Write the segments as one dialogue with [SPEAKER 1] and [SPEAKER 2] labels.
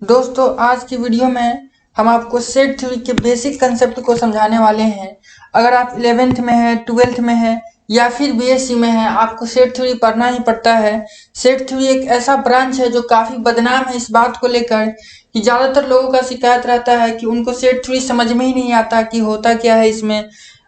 [SPEAKER 1] दोस्तों आज की वीडियो में हम आपको सेट थ्योरी के बेसिक कंसेप्ट को समझाने वाले हैं। अगर आप 11th में है, 12th में है या फिर बीएससी में है, आपको सेट थ्योरी पढ़ना ही पड़ता है। सेट थ्योरी एक ऐसा ब्रांच है जो काफ़ी बदनाम है इस बात को लेकर कि ज़्यादातर लोगों का शिकायत रहता है कि उनको सेट थ्योरी समझ में ही नहीं आता कि होता क्या है इसमें।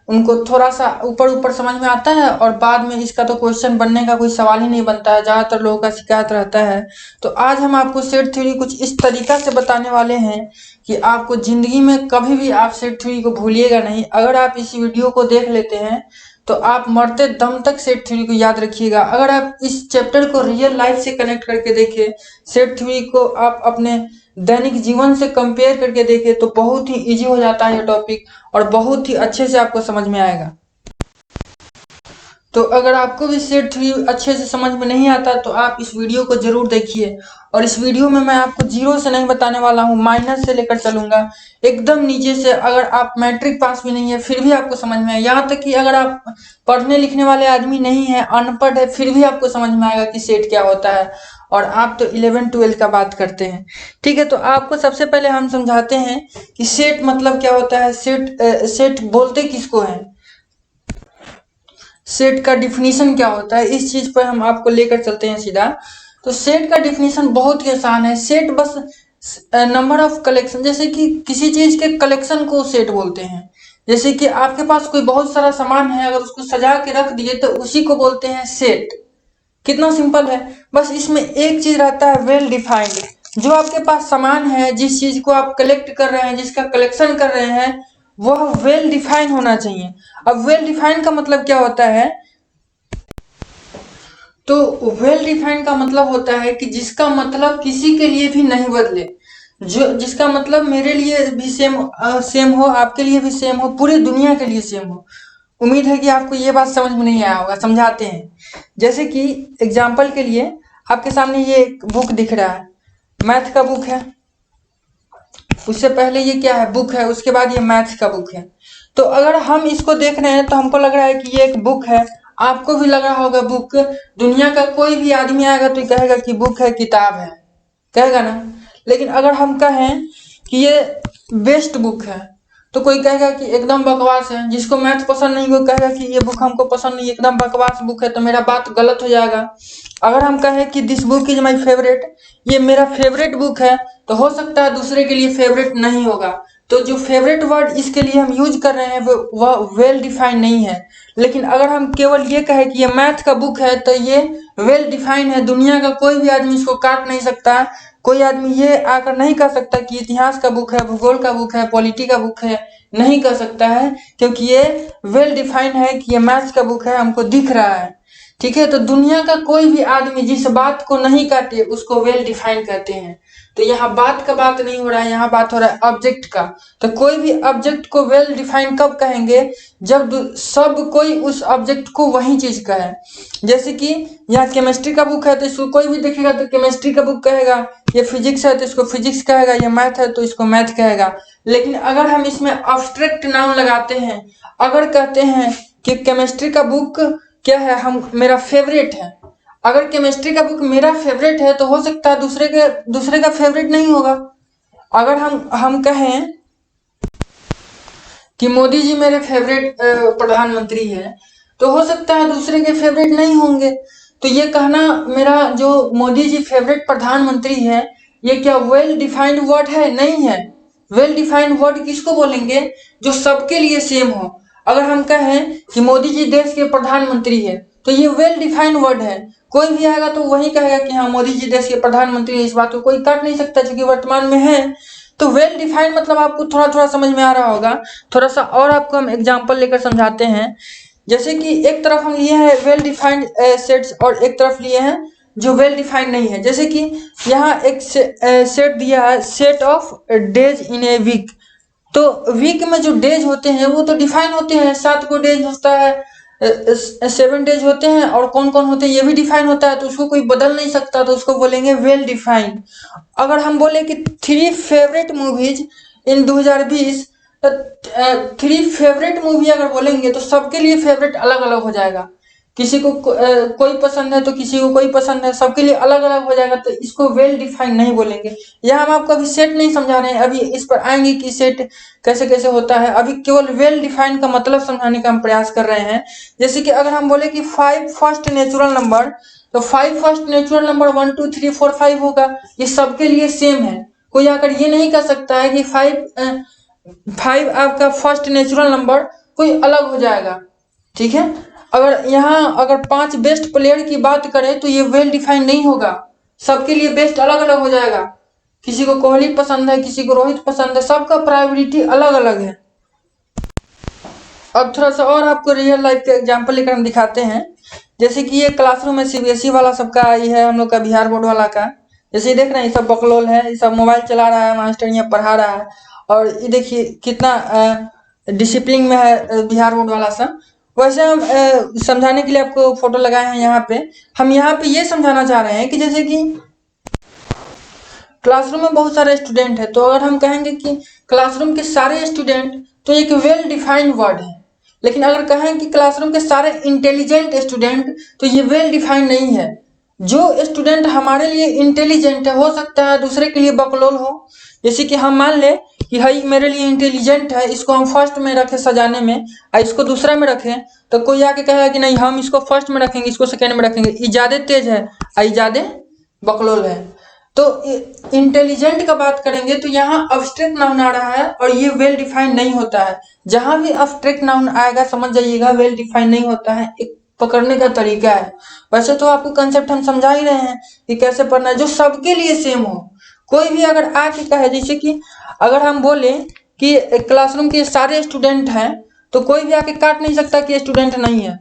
[SPEAKER 1] उनको थोड़ा सा ऊपर ऊपर समझ में आता है और बाद में इसका तो क्वेश्चन बनने का कोई सवाल ही नहीं बनता है। ज़्यादातर लोगों का शिकायत रहता है। तो आज हम आपको सेट थ्योरी कुछ इस तरीका से बताने वाले हैं कि आपको ज़िंदगी में कभी भी आप सेट थ्योरी को भूलिएगा नहीं। अगर आप इस वीडियो को देख लेते हैं तो आप मरते दम तक सेट थ्योरी को याद रखिएगा। अगर आप इस चैप्टर को रियल लाइफ से कनेक्ट करके देखें, सेट थ्योरी को आप अपने दैनिक जीवन से कंपेयर करके देखें तो बहुत ही ईजी हो जाता है ये टॉपिक और बहुत ही अच्छे से आपको समझ में आएगा। तो अगर आपको भी सेट थ्योरी अच्छे से समझ में नहीं आता तो आप इस वीडियो को जरूर देखिए। और इस वीडियो में मैं आपको जीरो से नहीं बताने वाला हूँ, माइनस से लेकर चलूंगा एकदम नीचे से। अगर आप मैट्रिक पास भी नहीं है फिर भी आपको समझ में आए, यहाँ तक कि अगर आप पढ़ने लिखने वाले आदमी नहीं है, अनपढ़ है, फिर भी आपको समझ में आएगा कि सेट क्या होता है। और आप तो 11th-12th का बात करते हैं, ठीक है। तो आपको सबसे पहले हम समझाते हैं कि सेट मतलब क्या होता है। सेट बोलते किसको है, सेट का डिफिनीशन क्या होता है, इस चीज पर हम आपको लेकर चलते हैं सीधा। तो सेट का डिफिनीशन बहुत ही आसान है। सेट बस नंबर ऑफ कलेक्शन, जैसे कि किसी चीज के कलेक्शन को सेट बोलते हैं। जैसे कि आपके पास कोई बहुत सारा सामान है, अगर उसको सजा के रख दिए तो उसी को बोलते हैं सेट। कितना सिंपल है। बस इसमें एक चीज रहता है, वेल डिफाइंड। जो आपके पास सामान है, जिस चीज को आप कलेक्ट कर रहे हैं, जिसका कलेक्शन कर रहे हैं, वह वेल डिफाइन होना चाहिए। अब वेल डिफाइन का मतलब क्या होता है, तो वेल डिफाइन का मतलब होता है कि जिसका मतलब किसी के लिए भी नहीं बदले, जो जिसका मतलब मेरे लिए भी सेम हो, आपके लिए भी सेम हो, पूरी दुनिया के लिए सेम हो। उम्मीद है कि आपको ये बात समझ में नहीं आया होगा, समझाते हैं। जैसे कि एग्जाम्पल के लिए आपके सामने ये एक बुक दिख रहा है, मैथ का बुक है। उससे पहले ये क्या है, बुक है, उसके बाद ये मैथ का बुक है। तो अगर हम इसको देख रहे हैं तो हमको लग रहा है कि ये एक बुक है, आपको भी लग रहा होगा बुक। दुनिया का कोई भी आदमी आएगा तो कहेगा कि बुक है, किताब है, कहेगा ना। लेकिन अगर हम कहें कि ये बेस्ट बुक है तो कोई कहेगा कि एकदम बकवास है। जिसको मैथ पसंद नहीं वो कहेगा कि ये बुक हमको पसंद नहीं, एकदम बकवास बुक है, तो मेरा बात गलत हो जाएगा। अगर हम कहें कि this book is my favourite, ये मेरा फेवरेट बुक है, तो हो सकता है दूसरे के लिए फेवरेट नहीं होगा। तो जो फेवरेट वर्ड इसके लिए हम यूज कर रहे हैं वह वेल डिफाइन नहीं है। लेकिन अगर हम केवल ये कहें कि ये मैथ का बुक है तो ये वेल डिफाइन है, दुनिया का कोई भी आदमी इसको काट नहीं सकता। कोई आदमी ये आकर नहीं कह सकता कि इतिहास का बुक है, भूगोल का बुक है, पॉलिटी का बुक है, नहीं कह सकता है, क्योंकि ये वेल डिफाइन है कि ये मैथ्स का बुक है, हमको दिख रहा है, ठीक है। तो दुनिया का कोई भी आदमी जिस बात को नहीं काटे उसको वेल डिफाइन कहते हैं। तो यहाँ बात का बात नहीं हो रहा है, यहाँ बात हो रहा है ऑब्जेक्ट का। तो कोई भी ऑब्जेक्ट को वेल डिफाइन कब कहेंगे, जब सब कोई उस ऑब्जेक्ट को वही चीज कहे। जैसे कि यहाँ केमिस्ट्री का बुक है तो इसको कोई भी देखेगा तो केमिस्ट्री का बुक कहेगा, ये फिजिक्स है तो इसको फिजिक्स कहेगा, ये मैथ है तो इसको मैथ कहेगा। लेकिन अगर हम इसमें अब्स्ट्रैक्ट नाउन लगाते हैं, अगर कहते हैं कि केमिस्ट्री का बुक क्या है, हम मेरा फेवरेट है, अगर केमिस्ट्री का बुक मेरा फेवरेट है तो हो सकता है दूसरे का फेवरेट नहीं होगा। अगर हम कहें कि मोदी जी मेरे फेवरेट प्रधानमंत्री है, तो हो सकता है दूसरे के फेवरेट नहीं होंगे। तो ये कहना मेरा जो मोदी जी फेवरेट प्रधानमंत्री है, ये क्या वेल डिफाइंड वर्ड है? नहीं है। वेल डिफाइंड वर्ड किसको बोलेंगे, जो सबके लिए सेम हो। अगर हम कहें कि मोदी जी देश के प्रधानमंत्री है तो ये वेल डिफाइंड वर्ड है, कोई भी आएगा तो वही कहेगा कि हाँ मोदी जी देश के प्रधानमंत्री है, इस बात को कोई काट नहीं सकता क्योंकि वर्तमान में है। तो वेल डिफाइंड मतलब आपको थोड़ा थोड़ा समझ में आ रहा होगा। थोड़ा सा और आपको हम एग्जांपल लेकर समझाते हैं। जैसे कि एक तरफ हम लिए हैं वेल डिफाइंड सेट्स और एक तरफ लिए हैं जो वेल डिफाइंड नहीं है। जैसे कि यहाँ एक सेट दिया है, set of days in a week. तो वीक में जो डेज होते हैं वो तो डिफाइन होते हैं, 7 को डेज होता है, 7 डेज होते हैं, और कौन कौन होते हैं ये भी डिफाइन होता है, तो उसको कोई बदल नहीं सकता, तो उसको बोलेंगे वेल डिफाइंड। अगर हम बोले कि 3 फेवरेट मूवीज इन 2020, तो 3 फेवरेट मूवी अगर बोलेंगे तो सबके लिए फेवरेट अलग अलग हो जाएगा। किसी को कोई पसंद है तो किसी को कोई पसंद है, सबके लिए अलग अलग हो जाएगा, तो इसको वेल डिफाइंड नहीं बोलेंगे। यहाँ हम आपको अभी सेट नहीं समझा रहे हैं, अभी इस पर आएंगे कि सेट कैसे कैसे होता है। अभी केवल वेल डिफाइंड का मतलब समझाने का हम प्रयास कर रहे हैं। जैसे कि अगर हम बोले कि 5 फर्स्ट नेचुरल नंबर, तो 5 फर्स्ट नेचुरल नंबर 1 2 3 4 5 होगा, ये सबके लिए सेम है। कोई आकर ये नहीं कह सकता है कि 5 आपका फर्स्ट नेचुरल नंबर कोई अलग हो जाएगा, ठीक है। अगर 5 बेस्ट प्लेयर की बात करें तो ये वेल डिफाइंड नहीं होगा, सबके लिए बेस्ट अलग अलग हो जाएगा। किसी को कोहली पसंद है, किसी को रोहित पसंद है, सबका प्रायोरिटी अलग अलग है। अब थोड़ा सा और आपको रियल लाइफ के एग्जांपल लेकर हम दिखाते हैं। जैसे कि ये क्लासरूम है सीबीएसई वाला सबका, ये है हम लोग का बिहार बोर्ड वाला का। जैसे ये देख रहे हैं, ये सब बकलोल है, ये सब मोबाइल चला रहा है, मास्टर यहाँ पढ़ा रहा है, और ये देखिए कितना डिसिप्लिन में है बिहार बोर्ड वाला सब। वैसे हम समझाने के लिए आपको फोटो लगाए हैं यहाँ पे। हम यहाँ पे ये समझाना चाह रहे हैं कि जैसे कि क्लासरूम में बहुत सारे स्टूडेंट है, तो अगर हम कहेंगे कि क्लासरूम के सारे स्टूडेंट, तो एक वेल डिफाइंड वर्ड है। लेकिन अगर कहें कि क्लासरूम के सारे इंटेलिजेंट स्टूडेंट, तो ये वेल डिफाइंड नहीं है। जो स्टूडेंट हमारे लिए इंटेलिजेंट है, हो सकता है दूसरे के लिए बकलोल हो। जैसे कि हम मान ले कि भाई मेरे लिए इंटेलिजेंट है, इसको हम फर्स्ट में रखें सजाने में, और इसको दूसरा में रखें, तो कोई आके कहेगा कि नहीं हम इसको फर्स्ट में रखेंगे, इसको सेकेंड में रखेंगे, ये ज्यादा तेज है और ये ज्यादा बकलोल है। तो इंटेलिजेंट का बात करेंगे तो यहाँ अब्स्ट्रैक्ट नाउन आ रहा है, और ये वेल डिफाइंड नहीं होता है। जहां भी अब्स्ट्रैक्ट नाउन आएगा समझ जाइएगा वेल डिफाइंड नहीं होता है, एक पकड़ने का तरीका है। वैसे तो आपको कंसेप्ट हम समझा ही रहे हैं कि कैसे पढ़ना है, जो सबके लिए सेम हो। कोई भी अगर आके कहे, जैसे कि अगर हम बोले कि क्लासरूम के सारे स्टूडेंट हैं, तो कोई भी आके काट नहीं सकता कि स्टूडेंट नहीं है।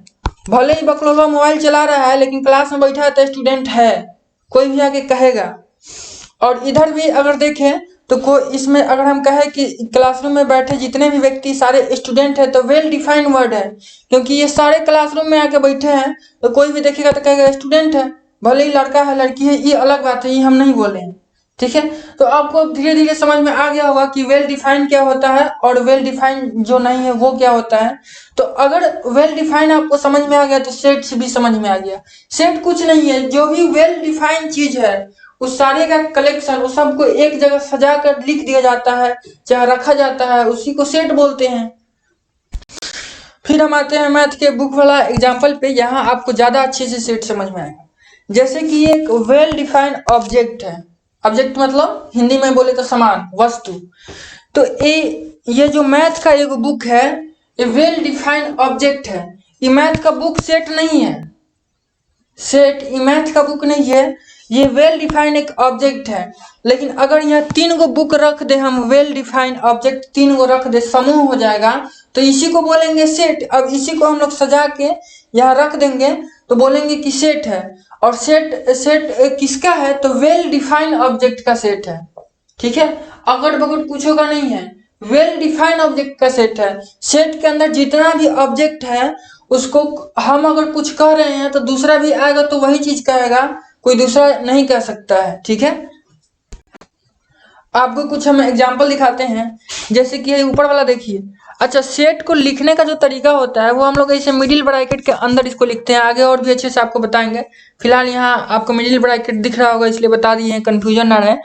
[SPEAKER 1] भले ही बकलोलवा मोबाइल चला रहा है, लेकिन क्लास में बैठा है तो स्टूडेंट है, कोई भी आके कहेगा। और इधर भी अगर देखें तो कोई इसमें अगर हम कहें कि क्लासरूम में बैठे जितने भी व्यक्ति सारे स्टूडेंट है, तो वेल डिफाइंड वर्ड है, क्योंकि ये सारे क्लासरूम में आके बैठे हैं, तो कोई भी देखेगा तो कहेगा स्टूडेंट है। भले ही लड़का है लड़की है, ये अलग बात है, ये हम नहीं बोले हैं, ठीक है। तो आपको धीरे धीरे समझ में आ गया होगा कि वेल डिफाइंड क्या होता है और वेल डिफाइंड जो नहीं है वो क्या होता है। तो अगर वेल डिफाइंड आपको समझ में आ गया तो सेट भी समझ में आ गया। सेट कुछ नहीं है, जो भी वेल डिफाइंड चीज है उस सारे का कलेक्शन, उस सबको एक जगह सजा कर लिख दिया जाता है, चाहे रखा जाता है, उसी को सेट बोलते हैं। फिर हम आते हैं मैथ के बुक वाला एग्जाम्पल पे, यहाँ आपको ज्यादा अच्छे से सेट समझ में आएगा। जैसे कि ये एक वेल डिफाइंड ऑब्जेक्ट है, ऑब्जेक्ट मतलब हिंदी में बोले तो सामान, वस्तु। तो ये जो मैथ का एक बुक है, ये वेल डिफाइंड ऑब्जेक्ट है। ये मैथ का बुक सेट नहीं है, सेट ये मैथ का बुक नहीं है, ये वेल डिफाइंड एक ऑब्जेक्ट है। लेकिन अगर यहाँ 3 गो बुक रख दे हम, वेल डिफाइंड ऑब्जेक्ट 3 गो रख दे, समूह हो जाएगा, तो इसी को बोलेंगे सेट। अब इसी को हम लोग सजा के यहाँ रख देंगे तो बोलेंगे कि सेट है। और सेट सेट किसका है, तो वेल डिफाइंड ऑब्जेक्ट का सेट है, ठीक है। अगर बगैर कुछ होगा नहीं है, वेल डिफाइंड ऑब्जेक्ट का सेट है। सेट के अंदर जितना भी ऑब्जेक्ट है उसको हम अगर कुछ कह रहे हैं तो दूसरा भी आएगा तो वही चीज कहेगा, कोई दूसरा नहीं कह सकता है, ठीक है। आपको कुछ हम एग्जांपल दिखाते हैं। जैसे कि ऊपर वाला देखिए। अच्छा, सेट को लिखने का जो तरीका होता है वो हम लोग ऐसे मिडिल ब्रैकेट के अंदर इसको लिखते हैं, आगे और भी अच्छे से आपको बताएंगे। फिलहाल यहाँ आपको मिडिल ब्रैकेट दिख रहा होगा इसलिए बता दिए हैं, कंफ्यूजन ना रहे।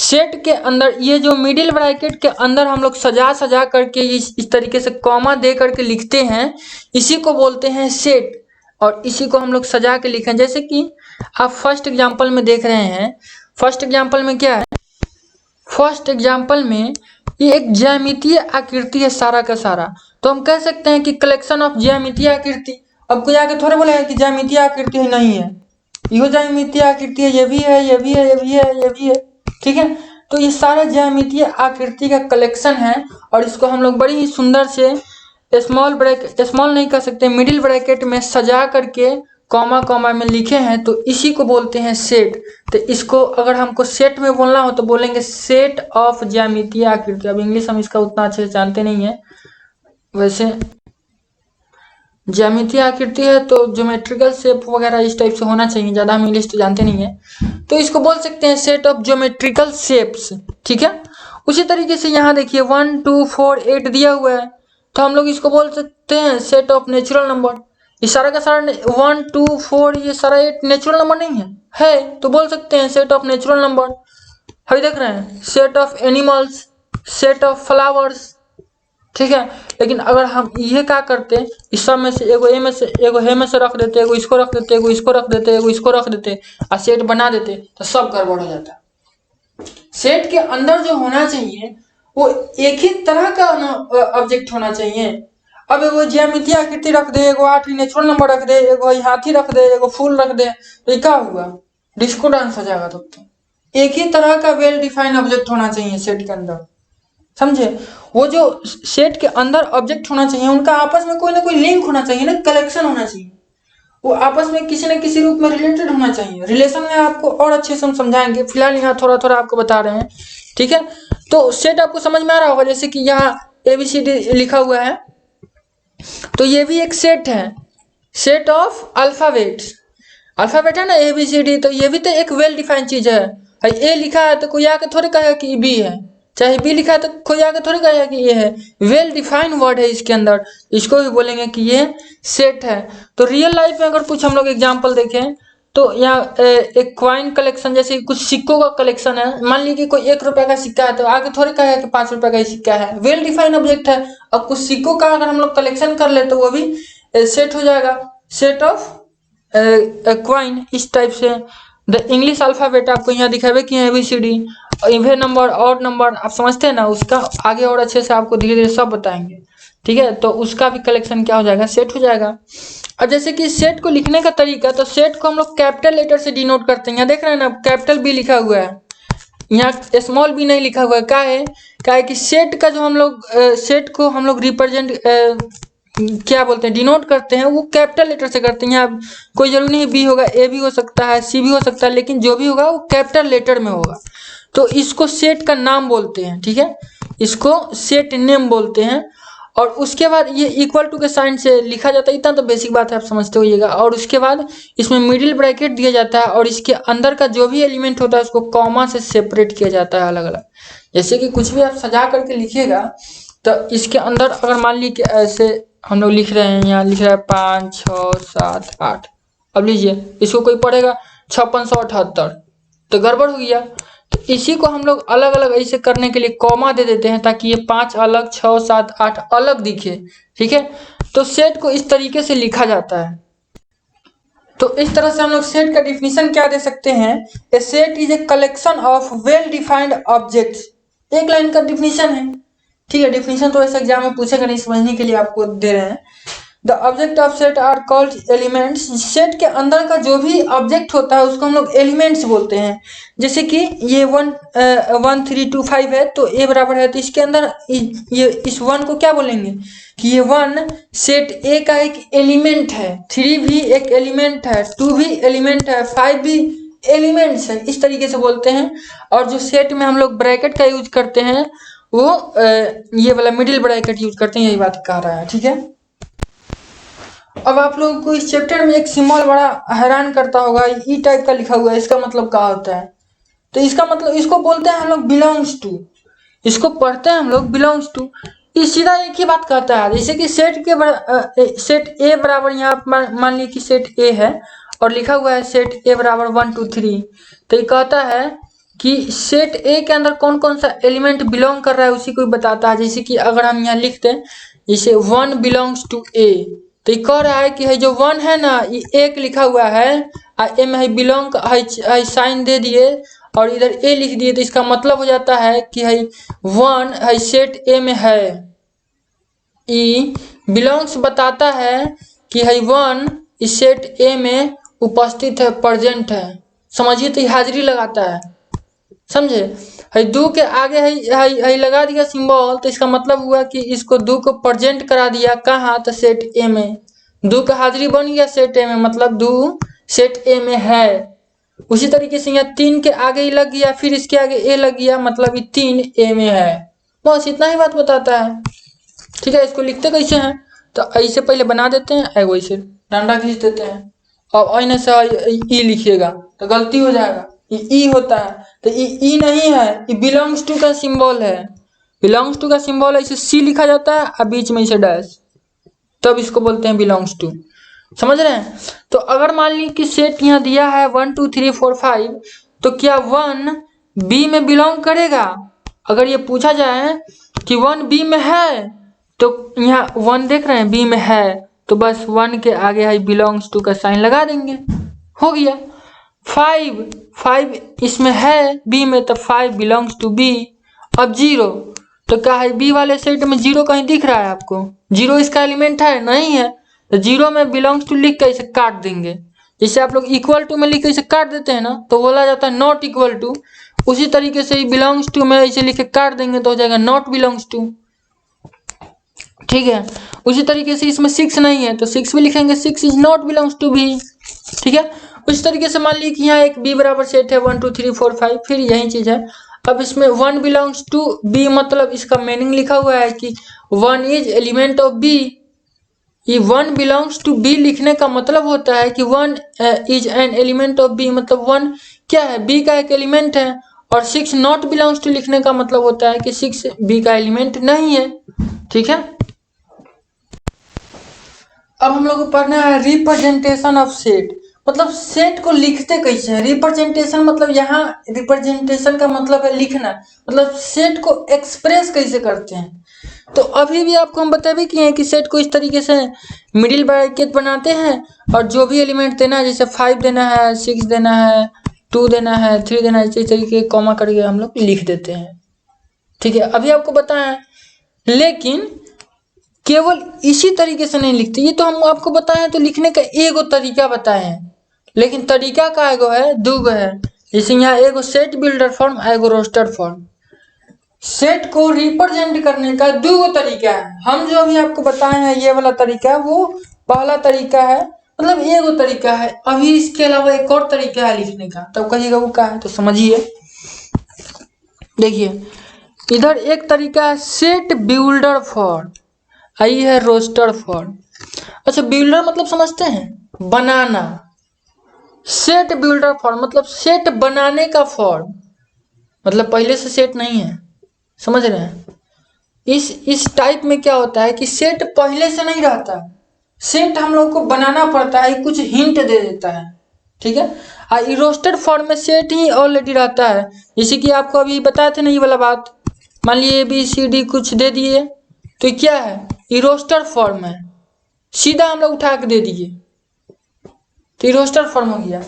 [SPEAKER 1] सेट के अंदर ये जो मिडिल ब्रैकेट के अंदर हम लोग सजा सजा करके इस तरीके से कॉमा दे करके लिखते हैं, इसी को बोलते हैं सेट। और इसी को हम लोग सजा के लिखें। जैसे कि आप फर्स्ट एग्जाम्पल में देख रहे हैं, फर्स्ट एग्जाम्पल में क्या है, फर्स्ट एग्जाम्पल में ये एक ज्यामितीय आकृति है सारा का सारा, तो हम कह सकते हैं कि कलेक्शन ऑफ ज्यामितीय आकृति। अब कोई आके थोड़े बोलेगा कि ज्यामितीय आकृति है, नहीं है, यो ज्यामितीय आकृति है, ये भी है, ये भी है, ये भी है, ये भी है, ठीक है। तो ये सारा ज्यामितीय आकृति का कलेक्शन है, और इसको हम लोग बड़ी ही सुंदर से स्मॉल ब्रैकेट, स्मॉल नहीं कह सकते, मिडिल ब्रैकेट में सजा करके कॉमा कॉमा में लिखे हैं, तो इसी को बोलते हैं सेट। तो इसको अगर हमको सेट में बोलना हो तो बोलेंगे सेट ऑफ ज्यामितीय आकृति। अब इंग्लिश हम इसका उतना अच्छे से जानते नहीं है, वैसे ज्यामितीय आकृति है तो ज्योमेट्रिकल शेप वगैरह इस टाइप से होना चाहिए, ज्यादा हम इंग्लिश तो जानते नहीं है, तो इसको बोल सकते हैं सेट ऑफ ज्योमेट्रिकल शेप्स, ठीक है। उसी तरीके से यहाँ देखिए 1 2 4 8 दिया हुआ है, तो हम लोग इसको बोल सकते हैं सेट ऑफ नेचुरल नंबर। ये सारा का सारा 1 2 4 ये सारा 8 नेचुरल नंबर नहीं है तो बोल सकते हैं सेट ऑफ नेचुरल नंबर। अभी देख रहे हैं set of animals, set of flowers, ठीक है। लेकिन अगर हम ये क्या करते, इस सब में से एगो ए में से एगो हे में से रख देते, एगो इसको रख देते, एगो इसको रख देते, एगो इसको रख देते और सेट बना देते तो सब गड़बड़ हो जाता। सेट के अंदर जो होना चाहिए वो एक ही तरह का ऑब्जेक्ट होना चाहिए। अब एगो ज्यामितीय आकृति रख दे, एगो 8 नेचुरल नंबर रख दे, एगो हाथी रख दे, एगो फूल रख दे तो ये क्या हुआ, डिस्को डांस हो जाएगा। तो एक ही तरह का वेल डिफाइंड ऑब्जेक्ट होना चाहिए सेट के अंदर, समझे। वो जो सेट के अंदर ऑब्जेक्ट होना चाहिए उनका आपस में कोई ना कोई लिंक होना चाहिए ना, कलेक्शन होना चाहिए, वो आपस में किसी न किसी रूप में रिलेटेड होना चाहिए। रिलेशन में आपको और अच्छे से हम समझाएंगे, फिलहाल यहाँ थोड़ा थोड़ा आपको बता रहे हैं, ठीक है। तो सेट आपको समझ में आ रहा होगा, जैसे कि यहाँ ABCD लिखा हुआ है तो ये भी एक सेट है, सेट ऑफ अल्फाबेट्स। अल्फाबेट है ना ABCD, तो ये भी तो एक वेल डिफाइंड चीज है। ए लिखा है तो कोई आके थोड़ी कहेगा कि बी है, चाहे बी लिखा है तो कोई आके थोड़ी कहेगा कि ये है। वेल डिफाइंड वर्ड है इसके अंदर, इसको भी बोलेंगे कि ये सेट है। तो रियल लाइफ में अगर कुछ हम लोग एग्जाम्पल देखें तो यहाँ एक क्वाइन कलेक्शन, जैसे कुछ सिक्कों का कलेक्शन है, मान लीजिए कि कोई 1 रुपए का सिक्का है तो आगे थोड़ी कहेगा कि 5 रुपए का ही सिक्का है, वेल डिफाइंड ऑब्जेक्ट है। अब कुछ सिक्कों का अगर हम लोग कलेक्शन कर ले तो वो भी सेट हो जाएगा, सेट ऑफ क्वाइन, इस टाइप से। द इंग्लिश अल्फाबेट आपको यहाँ दिखावे कि ABCD, इवन नंबर और नंबर आप समझते हैं ना, उसका आगे और अच्छे से आपको धीरे धीरे सब बताएंगे, ठीक है। तो उसका भी कलेक्शन क्या हो जाएगा, सेट हो जाएगा। अब जैसे कि सेट को लिखने का तरीका, तो सेट को हम लोग कैपिटल लेटर से डिनोट करते हैं। यहाँ देख रहे हैं ना कैपिटल B लिखा हुआ है, यहाँ स्मॉल b नहीं लिखा हुआ है। क्या है कि सेट का जो हम लोग सेट को हम लोग रिप्रेजेंट क्या बोलते हैं, डिनोट करते हैं, वो कैपिटल लेटर से करते हैं। यहाँ कोई जरूरी नहीं B होगा, A भी हो सकता है, C भी हो सकता है, लेकिन जो भी होगा वो कैपिटल लेटर में होगा। तो इसको सेट का नाम बोलते हैं, ठीक है, इसको सेट नेम बोलते हैं। और उसके बाद ये इक्वल टू के साइन से लिखा जाता है, इतना तो बेसिक बात है, आप समझते होइएगा। और उसके बाद इसमें मिडिल ब्रैकेट दिया जाता है और इसके अंदर का जो भी एलिमेंट होता है उसको कॉमा से सेपरेट किया जाता है अलग अलग। जैसे कि कुछ भी आप सजा करके लिखिएगा तो इसके अंदर अगर मान ली कि ऐसे हम लोग लिख रहे हैं, यहाँ लिख रहा है 5 6 7 8, अब लीजिए इसको कोई पढ़ेगा 5678 तो गड़बड़ हो गया। तो इसी को हम लोग अलग अलग ऐसे करने के लिए कॉमा दे देते हैं ताकि ये 5 अलग 6 7 8 अलग दिखे, ठीक है। तो सेट को इस तरीके से लिखा जाता है। तो इस तरह से हम लोग सेट का डिफिनीशन क्या दे सकते हैं, a set is a collection of well defined objects. एक लाइन का डिफिनीशन है, ठीक है। डिफिनीशन तो ऐसे एग्जाम में पूछेगा नहीं, समझने के लिए आपको दे रहे हैं। The object of set are called elements. Set के अंदर का जो भी ऑब्जेक्ट होता है उसको हम लोग एलिमेंट्स बोलते हैं। जैसे कि ये 1 1 3 2 5 है तो A बराबर है, तो इसके अंदर ये इस 1 को क्या बोलेंगे कि ये 1 सेट A का एक एलिमेंट है, 3 भी एक एलिमेंट है, 2 भी एलिमेंट है, 5 भी एलिमेंट्स है, इस तरीके से बोलते हैं। और जो सेट में हम लोग ब्रैकेट का यूज करते हैं वो ये वाला मिडिल ब्रैकेट यूज करते हैं, यही बात कह रहा है, ठीक है। अब आप लोगों को इस चैप्टर में एक सिंबल बड़ा हैरान करता होगा, ई टाइप का लिखा हुआ है, इसका मतलब क्या होता है। तो इसका मतलब इसको बोलते हैं हम लोग बिलोंग्स टू, इसको पढ़ते हैं हम लोग बिलोंग्स टू। ये सीधा एक ही बात कहता है, जैसे कि सेट के सेट A बराबर, यहाँ मान ली कि सेट A है और लिखा हुआ है सेट A बराबर 1 2 3, तो ये कहता है कि सेट A के अंदर कौन कौन सा एलिमेंट बिलोंग कर रहा है उसी को बताता है। जैसे कि अगर हम यहाँ लिखते हैं जैसे 1 बिलोंग्स टू A, तो ये कह रहा है कि है जो 1 है ना, ये एक लिखा हुआ है और ए में है बिलोंग है साइन दे दिए और इधर A लिख दिए, तो इसका मतलब हो जाता है कि है 1 है सेट A में है। ई बिलोंग्स बताता है कि है 1 इस सेट A में उपस्थित है, प्रेजेंट है, समझिए। तो ये हाजिरी लगाता है, समझे। है 2 के आगे है लगा दिया सिंबल, तो इसका मतलब हुआ कि इसको 2 को प्रेजेंट करा दिया कहाँ, तो सेट A में। 2 का हाजिरी बन गया सेट A में, मतलब 2 सेट A में है। उसी तरीके से यहाँ 3 के आगे ही लग गया, फिर इसके आगे A लग गया, मतलब ये 3 A में है। बस इतना ही बात बताता है, ठीक है। इसको लिखते कैसे हैं, तो ऐसे पहले बना देते हैं, वैसे डंडा खींच देते हैं, और ऐने से ई लिखिएगा तो गलती हो जाएगा, ये ई होता है, तो ये ई नहीं है, ये बिलोंग्स टू का सिंबल है। बिलोंग्स टू का सिंबल ऐसे C लिखा जाता है और बीच में इसे डैश, तब इसको बोलते हैं बिलोंग्स टू। समझ रहे हैं। तो अगर मान ली कि सेट यहाँ दिया है 1 2 3 4 5, तो क्या 1 बी में बिलोंग करेगा? अगर ये पूछा जाए कि 1 बी में है, तो यहाँ 1 देख रहे हैं बी में है, तो बस 1 के आगे है बिलोंग्स टू का साइन लगा देंगे, हो गया। 5 इसमें है बी में, तो 5 बिलोंग्स टू बी। अब 0, तो क्या है बी वाले सेट में 0 कहीं दिख रहा है आपको? 0 इसका एलिमेंट है नहीं है, तो 0 में बिलोंग्स टू लिख के इसे काट देंगे। जैसे आप लोग इक्वल टू में लिख के इसे काट देते हैं ना, तो बोला जाता है नॉट इक्वल टू। उसी तरीके से ही बिलोंग्स टू में इसे लिख के काट देंगे तो हो जाएगा नॉट बिलोंग्स टू। ठीक है, उसी तरीके से इसमें 6 नहीं है तो 6 भी लिखेंगे, 6 is not belongs to B. ठीक है, उस तरीके से मान लीजिए कि यहाँ एक बी बराबर सेट है 1 2 3 4 5, फिर यही चीज है। अब इसमें 1 बिलोंग्स टू बी, मतलब इसका मीनिंग लिखा हुआ है कि 1 इज एलिमेंट ऑफ बी। ये 1 बिलोंग्स टू बी लिखने का मतलब होता है कि 1 is an element of B, मतलब 1 क्या है? बी का एक एलिमेंट है। और 6 नॉट बिलोंग्स टू लिखने का मतलब होता है कि 6 बी का एलिमेंट नहीं है। ठीक है, अब हम लोग को पढ़ना है रिप्रेजेंटेशन ऑफ सेट। मतलब सेट को लिखते कैसे हैं? रिप्रेजेंटेशन मतलब यहाँ रिप्रेजेंटेशन का मतलब है लिखना, मतलब सेट को एक्सप्रेस कैसे करते हैं। तो अभी भी आपको हम बता भी किए हैं कि सेट को इस तरीके से मिडिल ब्रैकेट बनाते हैं और जो भी एलिमेंट देना है, जैसे 5 देना है, 6 देना है, 2 देना है, 3 देना है, इस तरीके कॉमा करके हम लोग लिख देते हैं। ठीक है, अभी आपको बताया, लेकिन केवल इसी तरीके से नहीं लिखते। ये तो हम आपको बताएं तो लिखने का एगो तरीका बताए हैं, लेकिन तरीका का एगो है, दूगो है। जैसे यहाँ एगो सेट बिल्डर फॉर्म, एगो रोस्टर फॉर्म। सेट को रिप्रेजेंट करने का दूगो तरीका है। हम जो अभी आपको बताए हैं ये वाला तरीका, वो पहला तरीका है, मतलब एगो तरीका है। अभी इसके अलावा एक और तरीका है लिखने का, तब कहिएगा वो क्या है, तो समझिए। देखिए, इधर एक तरीका है सेट बिल्डर फॉर्म, आई है रोस्टर फॉर्म। अच्छा, बिल्डर मतलब समझते हैं? बनाना। सेट बिल्डर फॉर्म मतलब सेट बनाने का फॉर्म, मतलब पहले से सेट नहीं है। समझ रहे हैं? इस टाइप में क्या होता है कि सेट पहले से नहीं रहता, सेट हम लोग को बनाना पड़ता है, कुछ हिंट दे देता है। ठीक है, और रोस्टेड फॉर्म में सेट ही ऑलरेडी रहता है। जैसे कि आपको अभी बताए थे ना ये वाला बात, मान लिए ABCD कुछ दे दिए, तो क्या है? ये रोस्टर फॉर्म है, सीधा हम लोग उठा के दे दिए, तो ये रोस्टर फॉर्म हो गया।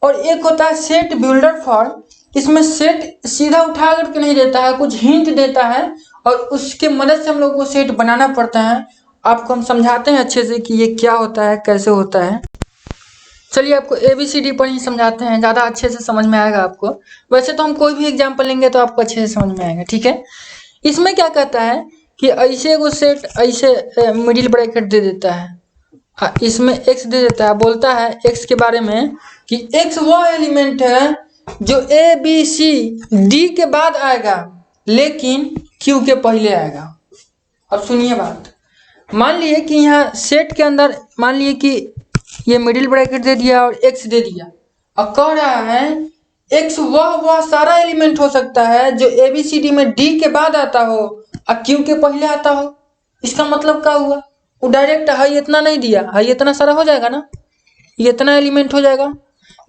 [SPEAKER 1] और एक होता है सेट बिल्डर फॉर्म, इसमें सेट सीधा उठा करके नहीं देता है, कुछ हिंट देता है और उसके मदद से हम लोग को सेट बनाना पड़ता है। आपको हम समझाते हैं अच्छे से कि ये क्या होता है, कैसे होता है। चलिए आपको ABCD पर ही समझाते हैं, ज़्यादा अच्छे से समझ में आएगा आपको। वैसे तो हम कोई भी एग्जाम्पल लेंगे तो आपको अच्छे से समझ में आएगा। ठीक है, इसमें क्या कहता है कि ऐसे को सेट ऐसे मिडिल ब्रैकेट दे देता है, इसमें x दे देता है, बोलता है x के बारे में कि x वह एलिमेंट है जो ABCD के बाद आएगा लेकिन Q के पहले आएगा। अब सुनिए बात, मान लिए कि यहाँ सेट के अंदर मान लिए कि ये मिडिल ब्रैकेट दे दिया और x दे दिया, और कह रहा है x वह सारा एलिमेंट हो सकता है जो ABCD में D के बाद आता हो और Q के पहले आता हो। इसका मतलब क्या हुआ? वो डायरेक्ट है इतना नहीं दिया, है इतना सारा हो जाएगा ना, ये इतना एलिमेंट हो जाएगा,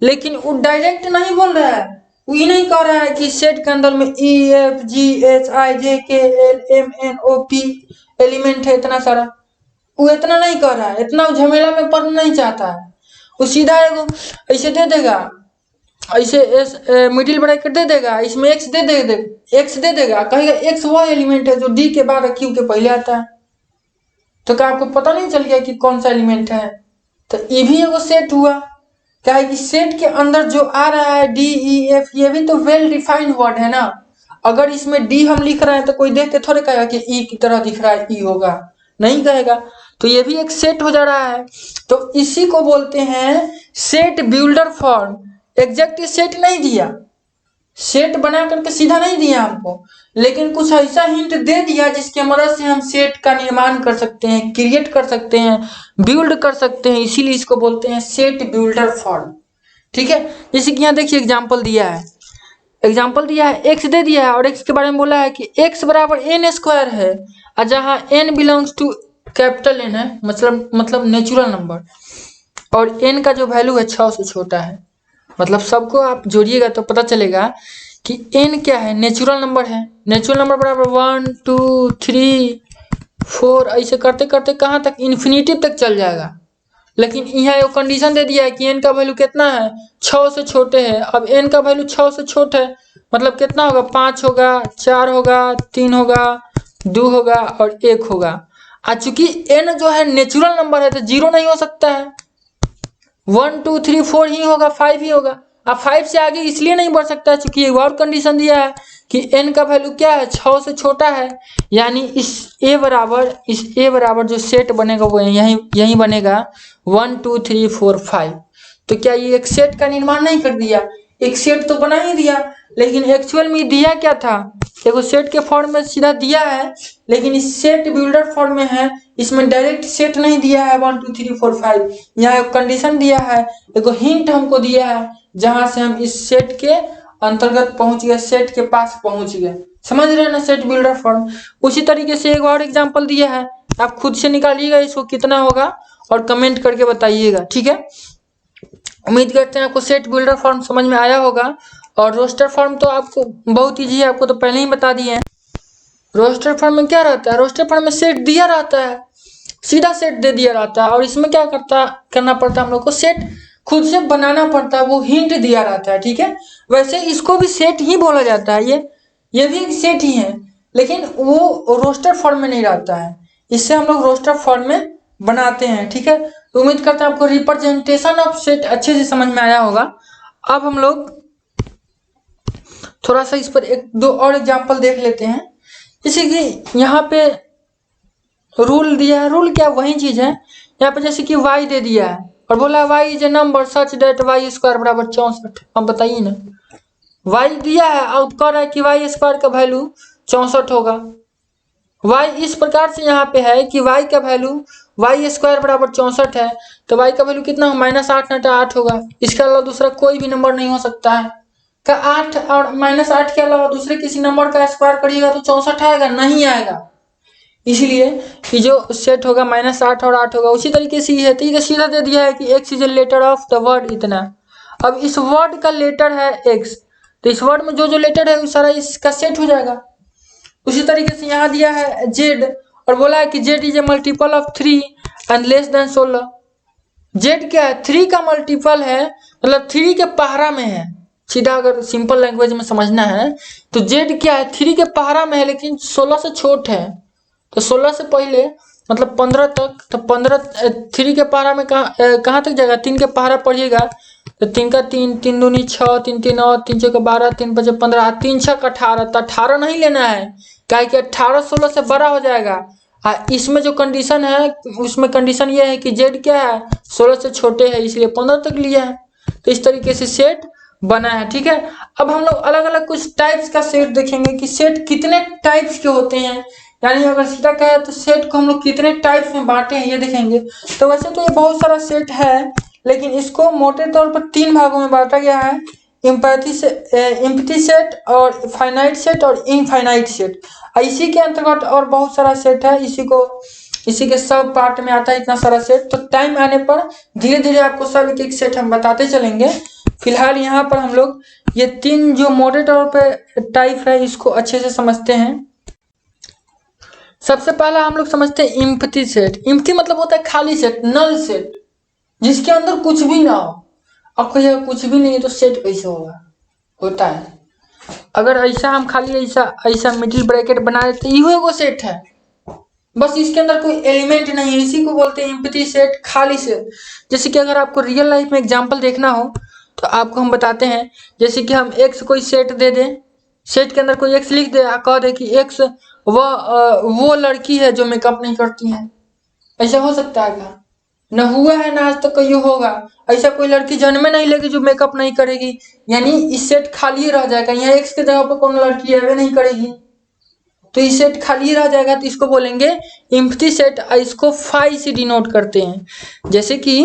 [SPEAKER 1] लेकिन वो डायरेक्ट नहीं बोल रहा है। वो ये नहीं कह रहा है कि सेट के अंदर में EFGHIJKLMNOP एलिमेंट है इतना सारा, वो इतना नहीं कह रहा है, इतना झमेला में पढ़ना नहीं चाहता है। वो सीधा एगो ऐसे दे देगा, ऐसे मिडिल ब्रैकेट दे देगा, इसमें x दे देगा, कहेगा x वह एलिमेंट है जो D के बाद Q के पहले आता है। तो क्या आपको पता नहीं चल गया कि कौन सा एलिमेंट है? तो ये भी एगो सेट हुआ। क्या है कि सेट के अंदर जो आ रहा है D E F, ये भी तो वेल डिफाइंड वर्ड है ना। अगर इसमें D हम लिख रहे हैं तो कोई देख के थोड़े कहेगा कि E की तरह दिख रहा है, E होगा, नहीं कहेगा। तो ये भी एक सेट हो जा रहा है, तो इसी को बोलते हैं set builder form. Exact set नहीं दिया, सेट बना करके सीधा नहीं दिया हमको, लेकिन कुछ ऐसा हिंट दे दिया जिसके मदद से हम सेट का निर्माण कर सकते हैं, क्रिएट कर सकते हैं, बिल्ड कर सकते हैं, इसीलिए इसको बोलते हैं सेट बिल्डर फॉर्म। ठीक है, जैसे कि यहाँ देखिए एग्जाम्पल दिया है, x दे दिया है और x के बारे में बोला है कि x बराबर n² है, और जहाँ n belongs to capital N है, मतलब नेचुरल नंबर। और n का जो वैल्यू है 6 से छोटा है। मतलब सबको आप जोड़िएगा तो पता चलेगा कि n क्या है, नेचुरल नंबर है। नेचुरल नंबर बराबर 1 2 3 4 ऐसे करते करते कहाँ तक, इन्फिनिटी तक चल जाएगा। लेकिन यहाँ एक कंडीशन दे दिया है कि n का वैल्यू कितना है, 6 से छोटे है। अब n का वैल्यू 6 से छोटा है मतलब कितना होगा, 5 होगा, 4 होगा, 3 होगा, 2 होगा और 1 होगा। चूंकि n जो है नेचुरल नंबर है तो 0 नहीं हो सकता है, 1 2 3 4 ही होगा, 5 ही होगा। अब 5 से आगे इसलिए नहीं बढ़ सकता क्योंकि एक और कंडीशन दिया है कि n का वैल्यू क्या है, 6 से छोटा है। यानी इस a बराबर जो सेट बनेगा वो यही बनेगा 1 2 3 4 5। तो क्या ये एक सेट का निर्माण नहीं कर दिया, एक सेट तो बना ही दिया। लेकिन एक्चुअल में दिया क्या था, देखो सेट के फॉर्म में सीधा दिया है, लेकिन इस सेट बिल्डर फॉर्म में है, इसमें डायरेक्ट सेट नहीं दिया है 1 2 3 4 5। यहाँ एक कंडीशन दिया है, एक हिंट हमको दिया है, जहां से हम इस सेट के अंतर्गत पहुंच गए, सेट के पास पहुंच गए। समझ रहे हैं ना, सेट बिल्डर फॉर्म। उसी तरीके से एक और एग्जांपल दिया है, आप खुद से निकालिएगा इसको कितना होगा और कमेंट करके बताइएगा, ठीक है। उम्मीद करते हैं आपको सेट बिल्डर फॉर्म समझ में आया होगा। और रोस्टर फॉर्म तो आपको बहुत ईजी है, आपको तो पहले ही बता दिए हैं। रोस्टर फॉर्म में क्या रहता है, रोस्टर फॉर्म में सेट दिया रहता है, सीधा सेट दे दिया रहता है, और इसमें क्या करना पड़ता है हम लोग को, सेट खुद से बनाना पड़ता है, वो हिंट दिया रहता है, ठीक है। वैसे इसको भी सेट ही बोला जाता है, ये भी एक सेट ही है, लेकिन वो रोस्टर फॉर्म में नहीं रहता है, इससे हम लोग रोस्टर फॉर्म में बनाते हैं, ठीक है। तो उम्मीद करते हैं आपको रिप्रेजेंटेशन ऑफ सेट अच्छे से समझ में आया होगा। अब हम लोग थोड़ा सा इस पर एक दो और एग्जाम्पल देख लेते हैं। जैसे कि यहाँ पे रूल दिया है, रूल क्या वही चीज है। यहाँ पे जैसे कि y दे दिया है और बोला y is a number such that y square बराबर 64। अब बताइए ना, y दिया है और कह रहा है कि y स्क्वायर का वैल्यू 64 होगा। y इस प्रकार से यहाँ पे है कि y का वैल्यू y स्क्वायर बराबर 64 है, तो y का वैल्यू कितना, -8 नटा 8 होगा। इसके अलावा दूसरा कोई भी नंबर नहीं हो सकता है। का 8 और -8 के अलावा दूसरे किसी नंबर का स्क्वायर करिएगा तो 64 आएगा, नहीं आएगा। इसलिए कि जो सेट होगा -8 और 8 होगा। उसी तरीके से है, तो ये सीधा दे दिया है कि x is a letter of the word इतना। अब इस वर्ड का लेटर है x, तो इस वर्ड में जो जो लेटर है वो सारा इसका सेट हो जाएगा। उसी तरीके से यहाँ दिया है z और बोला है कि z is a multiple of 3 and less than 16। z क्या है, 3 का मल्टीपल है, मतलब 3 के पहाड़ा में है। सीधा अगर सिंपल लैंग्वेज में समझना है तो z क्या है, 3 के पहाड़ा में है लेकिन 16 से छोट है। तो 16 से पहले मतलब 15 तक, तो 15 3 के पहाड़ा में कहाँ तक जाएगा, 3 के पहाड़ा पढ़िएगा तो 3 का 3, 3 दूनी 6, 3 3 9, 3 6 12, 3 5 15, 3 6 18। तो 18 नहीं लेना है, क्या कि 18 16 से बड़ा हो जाएगा। इसमें जो कंडीशन है उसमें कंडीशन ये है कि जेड क्या है, 16 से छोटे है, इसलिए 15 तक लिया है। तो इस तरीके से सेट बना है, ठीक है। अब हम लोग अलग अलग कुछ टाइप्स का सेट देखेंगे कि सेट कितने टाइप्स के होते हैं, यानी अगर सीधा कहे तो सेट को हम लोग कितने टाइप्स में बांटे हैं ये देखेंगे। तो वैसे तो ये बहुत सारा सेट है, लेकिन इसको मोटे तौर पर 3 भागों में बांटा गया है, एम्प्टी सेट और फाइनाइट सेट और इनफाइनाइट सेट। इसी के अंतर्गत और बहुत सारा सेट है, इसी के सब पार्ट में आता है इतना सारा सेट। तो टाइम आने पर धीरे धीरे आपको सब एक एक सेट हम बताते चलेंगे। फिलहाल यहाँ पर हम लोग ये 3 जो मोटे तौर पे टाइप है इसको अच्छे से समझते हैं। सबसे पहला हम लोग समझते हैं एम्प्टी सेट। एम्प्टी मतलब होता है खाली सेट, नल सेट, जिसके अंदर कुछ भी ना हो। अब कहिएगा कुछ भी नहीं है तो सेट कैसे होगा, होता है। अगर ऐसा हम खाली ऐसा मिडिल ब्रैकेट बना देते, ये वो सेट है, बस इसके अंदर कोई एलिमेंट नहीं है, इसी को बोलते हैं एम्प्टी सेट, खाली सेट। जैसे कि अगर आपको रियल लाइफ में एग्जांपल देखना हो तो आपको हम बताते हैं। जैसे कि हम एक्स कोई सेट दे दें, सेट के अंदर कोई एक्स लिख दे, कह दे कि एक्स वो लड़की है जो मेकअप नहीं करती है। ऐसा हो सकता है क्या, न हुआ है ना आज तक कहीं होगा। ऐसा कोई लड़की जन्मे नहीं लेगी जो मेकअप नहीं करेगी, यानी इस सेट खाली रह जाएगा। यहाँ एक्स के जगह पर कौन लड़की है नहीं करेगी, तो ये सेट खाली रह जाएगा, तो इसको बोलेंगे एम्प्टी सेट। इसको फाई से डिनोट करते हैं। जैसे कि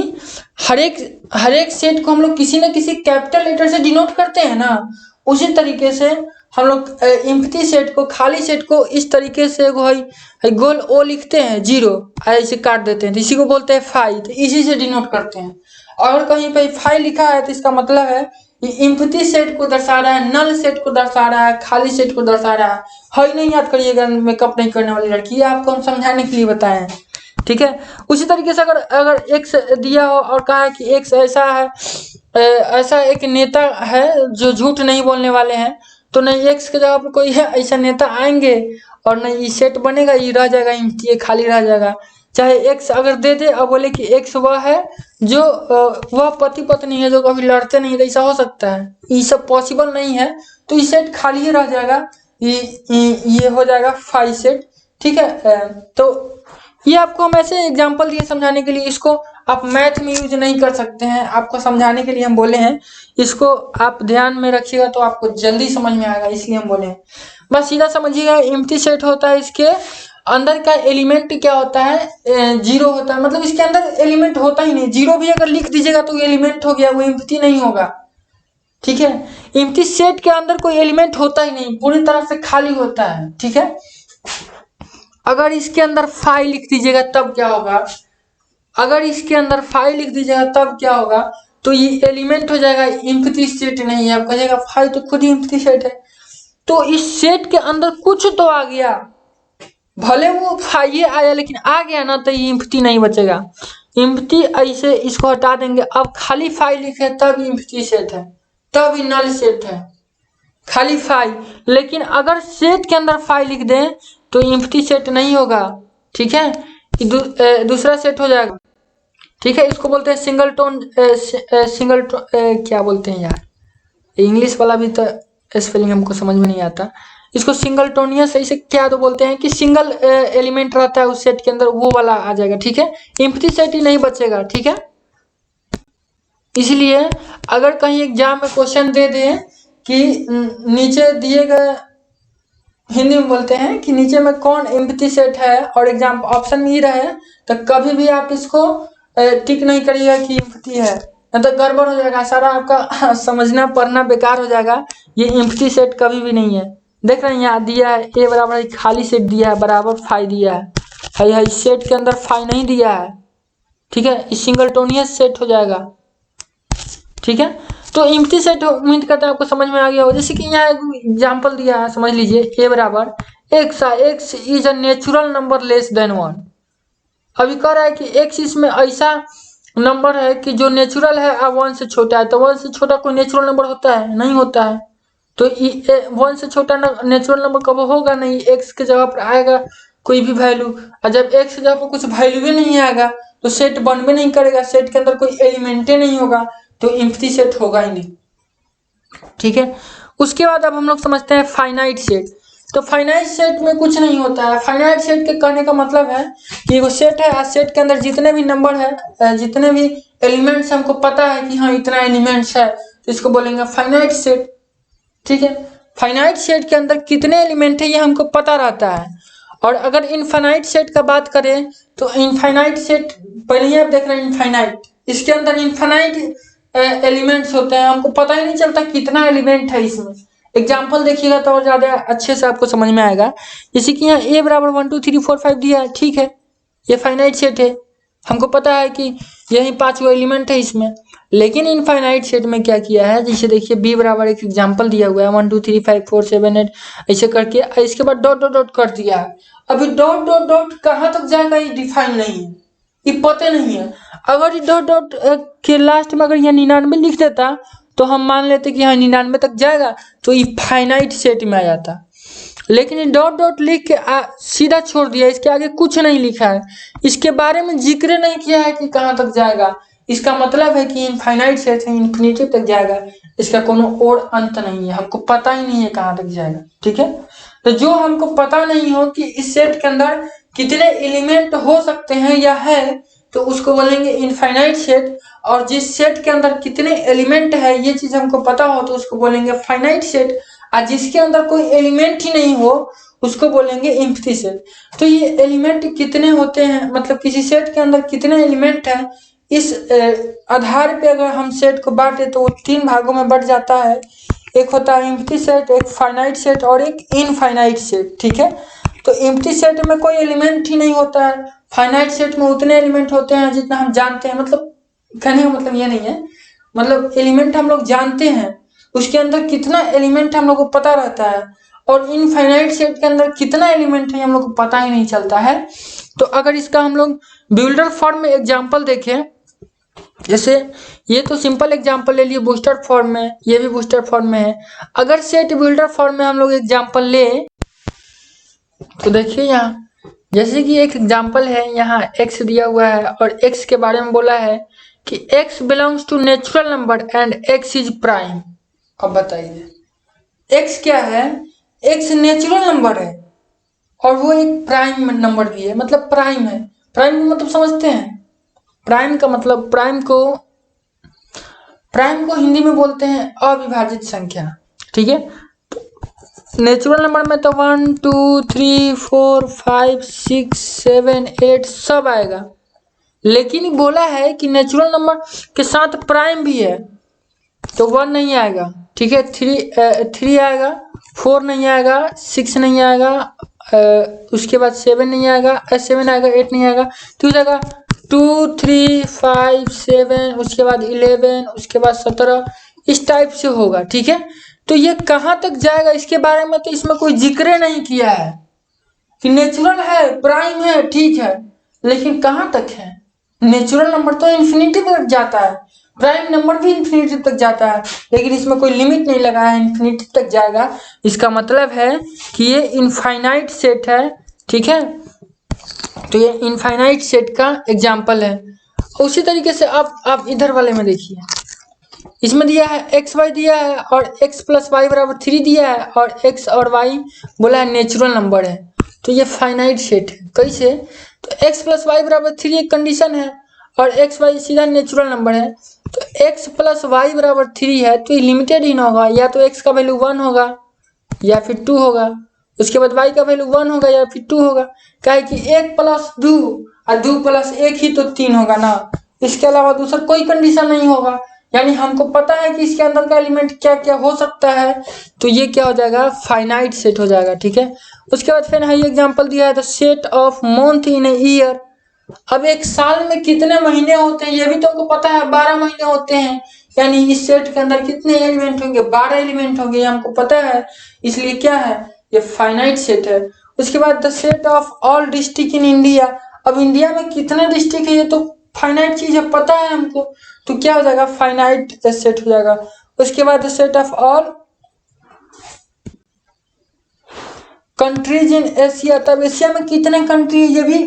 [SPEAKER 1] हर एक सेट को हम लोग किसी न किसी कैपिटल लेटर से डिनोट करते हैं ना, उसी तरीके से हम लोग एम्प्टी सेट को, खाली सेट को इस तरीके से गोल ओ लिखते हैं, 0 ऐसे काट देते हैं, तो इसी को बोलते हैं फाई, तो इसी से डिनोट करते हैं। अगर कहीं पे फाई लिखा है तो इसका मतलब है ये एम्प्टी सेट को दर्शा रहा है, नल सेट को दर्शा रहा है, खाली सेट को दर्शा रहा है। नहीं याद करिएगा, मेकअप नहीं करने वाली लड़की, आपको हम समझाने के लिए बताए हैं, ठीक है। उसी तरीके से अगर एक्स दिया हो और कहा है कि एक्स ऐसा है, ऐसा एक नेता है जो झूठ नहीं बोलने वाले हैं, तो नहीं एक्स के जगह पर कोई है ऐसा नेता आएंगे और नहीं ये सेट बनेगा, ये रह जाएगा, ये खाली रह जाएगा। चाहे एक्स अगर दे दे और बोले कि एक्स वह है जो वह पति पत्नी है जो कभी लड़ते नहीं, तो ऐसा हो सकता है? ये सब पॉसिबल नहीं है, तो ये सेट खाली ही रह जाएगा, ये हो जाएगा फाई सेट, ठीक है। तो ये आपको हम ऐसे एग्जांपल दिए समझाने के लिए, इसको आप मैथ में यूज नहीं कर सकते हैं, आपको समझाने के लिए हम बोले हैं। इसको आप ध्यान में रखिएगा तो आपको जल्दी समझ में आएगा, इसलिए हम बोले हैं। बस सीधा समझिएगा, एम्प्टी सेट होता है, इसके अंदर का एलिमेंट क्या होता है, 0 होता है, मतलब इसके अंदर एलिमेंट होता ही नहीं। 0 भी अगर लिख दीजिएगा तो एलिमेंट हो गया, वो एम्प्टी नहीं होगा, ठीक है। एम्प्टी सेट के अंदर कोई एलिमेंट होता ही नहीं, पूरी तरह से खाली होता है, ठीक है। अगर इसके अंदर फाई लिख दीजिएगा तब क्या होगा, अगर इसके अंदर फाई लिख दीजिएगा तब क्या होगा, तो ये एलिमेंट हो जाएगा, एम्प्टी सेट नहीं है। आप कहिएगा फाई तो खुद ही एम्प्टी सेट है, तो इस सेट के अंदर कुछ तो आ गया, भले वो फाई आया लेकिन आ गया ना, तो ये एम्प्टी नहीं बचेगा। एम्प्टी ऐसे इसको हटा देंगे, अब खाली फाई लिखे तब एम्प्टी सेट है, तब ही नल सेट है, खाली फाई। लेकिन अगर सेट के अंदर फाई लिख दें तो एम्प्टी सेट नहीं होगा, ठीक है, दूसरा सेट हो जाएगा, ठीक है। इसको बोलते हैं सिंगलटोन, क्या बोलते हैं यार, इंग्लिश वाला भी तो स्पेलिंग हमको समझ में नहीं आता। इसको सिंगलटोनियस ऐसे क्या तो बोलते हैं कि सिंगल एलिमेंट रहता है उस सेट के अंदर, वो वाला आ जाएगा, ठीक है। एम्प्टी सेट ही नहीं बचेगा, ठीक है। इसलिए अगर कहीं एग्जाम में क्वेश्चन दे दें कि नीचे दिए गए, हिंदी में बोलते हैं कि नीचे में कौन एम्प्टी सेट है, और एग्जाम ऑप्शन में ही रहे, तो कभी भी आप इसको टिक नहीं करिएगा कि एम्प्टी है, नहीं तो गड़बड़ हो जाएगा, सारा आपका समझना पढ़ना बेकार हो जाएगा। ये एम्प्टी सेट कभी भी नहीं है। देख रहे हैं यहाँ दिया है ए बराबर खाली सेट दिया है, बराबर फाई दिया है, इस सेट के अंदर फाई नहीं दिया है, ठीक है, इस सिंगलटोनियस सेट हो जाएगा, ठीक है। तो एम्प्टी सेट उम्मीद करते हैं आपको समझ में आ गया हो। जैसे कि यहाँ एक एग्जांपल दिया है, समझ लीजिए, ए बराबर x is a natural number less than 1। अभी कह रहा है कि एक्स इसमें ऐसा नंबर है कि जो नेचुरल है और 1 से छोटा है, तो 1 से छोटा कोई नेचुरल नंबर होता है? नहीं होता है। तो 1 से छोटा नेचुरल नंबर कब होगा नहीं, एक्स के जगह पर आएगा कोई भी वैल्यू, और जब एक्स की जगह पर कुछ वैल्यू ही नहीं आएगा तो सेट बन भी नहीं करेगा, सेट के अंदर कोई एलिमेंट नहीं होगा, तो एम्प्टी सेट होगा ही नहीं, ठीक है। उसके बाद अब हम लोग समझते हैं फाइनाइट सेट। तो फाइनाइट सेट में कुछ नहीं होता है। फाइनाइट सेट के कहने का मतलब है कि वो सेट है, सेट के अंदर जितने भी नंबर है, जितने भी एलिमेंट्स हमको पता है कि हाँ इतना एलिमेंट्स है, तो इसको बोलेंगे फाइनाइट सेट, ठीक है। फाइनाइट सेट के अंदर कितने एलिमेंट है ये हमको पता रहता है। और अगर इनफाइनाइट सेट का बात करें तो इनफाइनाइट सेट, पहले ही आप देख रहे हैं इनफाइनाइट, इसके अंदर इनफाइनाइट एलिमेंट्स होते हैं, हमको पता ही नहीं चलता कितना एलिमेंट है इसमें। एग्जाम्पल देखिएगा तो और ज़्यादा अच्छे से आपको समझ में आएगा। जैसे कि यहाँ ए बराबर 1 2 3 4 5 दिया है, ठीक है, ये फाइनाइट सेट है, हमको पता है कि यही 5 एलिमेंट है इसमें। लेकिन इनफाइनाइट सेट में क्या किया है, जैसे देखिए बी बराबर एक एग्जाम्पल दिया हुआ है 1 2 3 5 4 7 8 ऐसे करके, इसके बाद डॉट डॉट डॉट कर दिया है। अभी डॉट डॉट डॉट कहाँ तक जाएगा ये डिफाइन नहीं है, ये पता नहीं है। अगर ये डॉट डॉट के लास्ट में अगर यहाँ 99 लिख देता तो हम मान लेते कि हाँ 99 तक जाएगा, तो ये फाइनाइट सेट में आ जाता। लेकिन ये डॉट डॉट लिख के सीधा छोड़ दिया, इसके आगे कुछ नहीं लिखा है, इसके बारे में जिक्र नहीं किया है कि कहाँ तक जाएगा। इसका मतलब है कि इनफाइनाइट सेट है, इन्फिनिटी तक जाएगा, इसका कोनो और अंत नहीं है, हमको पता ही नहीं है कहाँ तक जाएगा, ठीक है। तो जो हमको पता नहीं हो कि इस सेट के अंदर कितने एलिमेंट हो सकते हैं या है, तो उसको बोलेंगे इनफाइनाइट सेट। और जिस सेट के अंदर कितने एलिमेंट है ये चीज हमको पता हो तो उसको बोलेंगे फाइनाइट सेट, और जिसके अंदर कोई एलिमेंट ही नहीं हो उसको बोलेंगे एम्प्टी सेट। तो ये एलिमेंट कितने होते हैं, मतलब किसी सेट के अंदर कितने एलिमेंट है, इस आधार पे अगर हम सेट को बांटे तो वो 3 भागों में बट जाता है। एक होता है एम्प्टी सेट, एक फाइनाइट सेट और एक इनफाइनाइट सेट, ठीक है। तो एम्प्टी सेट में कोई एलिमेंट ही नहीं होता है, फाइनाइट सेट में उतने एलिमेंट होते हैं जितना हम जानते हैं, मतलब कहने का मतलब ये नहीं है, मतलब एलिमेंट हम लोग जानते हैं, उसके अंदर कितना एलिमेंट हम लोग को पता रहता है, और इनफाइनाइट सेट के अंदर कितना एलिमेंट है हम लोग को पता ही नहीं चलता है। तो अगर इसका हम लोग बिल्डर फॉर्म में एग्जांपल देखें, जैसे ये तो सिंपल एग्जांपल ले लिए बूस्टर फॉर्म में, ये भी बूस्टर फॉर्म में है। अगर सेट बिल्डर फॉर्म में हम लोग एग्जांपल ले तो देखिए यहाँ, जैसे कि एक एग्जांपल है, यहाँ x दिया हुआ है और x के बारे में बोला है कि x belongs to natural number and x is prime. अब बताइए x क्या है, x नेचुरल नंबर है और वो एक प्राइम नंबर भी है, मतलब प्राइम है। प्राइम का मतलब समझते हैं, प्राइम का मतलब, प्राइम को हिंदी में बोलते हैं अविभाजित संख्या, ठीक है। नेचुरल नंबर में तो 1 2 3 4 5 6 7 8 सब आएगा, लेकिन बोला है कि नेचुरल नंबर के साथ प्राइम भी है, तो 1 नहीं आएगा, ठीक है, 3 आएगा, 4 नहीं आएगा, 6 नहीं आएगा, उसके बाद 7 नहीं आएगा, 7 आएगा, 8 नहीं आएगा, तो जाएगा 2 3 5 7, उसके बाद 11, उसके बाद 17, इस टाइप से होगा, ठीक है। तो ये कहाँ तक जाएगा इसके बारे में तो इसमें कोई जिक्र नहीं किया है कि नेचुरल है, प्राइम है, ठीक है, लेकिन कहाँ तक है। नेचुरल नंबर तो इन्फिनिटी तक जाता है, प्राइम नंबर भी इन्फिनिटी तक जाता है, लेकिन इसमें कोई लिमिट नहीं लगा है, इन्फिनिटी तक जाएगा। इसका मतलब है कि ये इनफाइनाइट सेट है, ठीक है। तो ये इनफाइनाइट सेट का एग्जाम्पल है। उसी तरीके से आप इधर वाले में देखिए, इसमें दिया है एक्स वाई दिया है और x प्लस वाई बराबर 3 दिया है और x और y बोला है नेचुरल नंबर है, तो ये फाइनाइट सेट है। कैसे, तो x प्लस वाई बराबर 3 एक कंडीशन है और x वाई सीधा नेचुरल नंबर है, तो x प्लस वाई बराबर 3 है तो ये लिमिटेड ही ना होगा, या तो x का वैल्यू 1 होगा या फिर 2 होगा, उसके बाद y का वैल्यू 1 होगा या फिर 2 होगा, क्या है कि 1 प्लस 2 और 2 प्लस 1 ही तो 3 होगा ना, इसके अलावा दूसरा कोई कंडीशन नहीं होगा। यानी हमको पता है कि इसके अंदर का एलिमेंट क्या क्या हो सकता है, तो ये क्या हो जाएगा, फाइनाइट सेट हो जाएगा, ठीक है। उसके बाद फिर ये एग्जांपल दिया है the set of month in a year. अब एक साल में कितने महीने होते हैं ये भी तुमको पता है, 12 महीने होते हैं, यानी इस सेट के अंदर कितने एलिमेंट होंगे, 12 एलिमेंट होंगे, ये हमको पता है, इसलिए क्या है, ये फाइनाइट सेट है। उसके बाद the set of all district in India. अब इंडिया में कितने डिस्ट्रिक्ट है ये तो फाइनाइट चीज है, पता है हमको, तो क्या हो जाएगा, फाइनाइट सेट हो जाएगा। उसके बाद the set of all countries in Asia. तब एशिया में कितने कंट्री, ये भी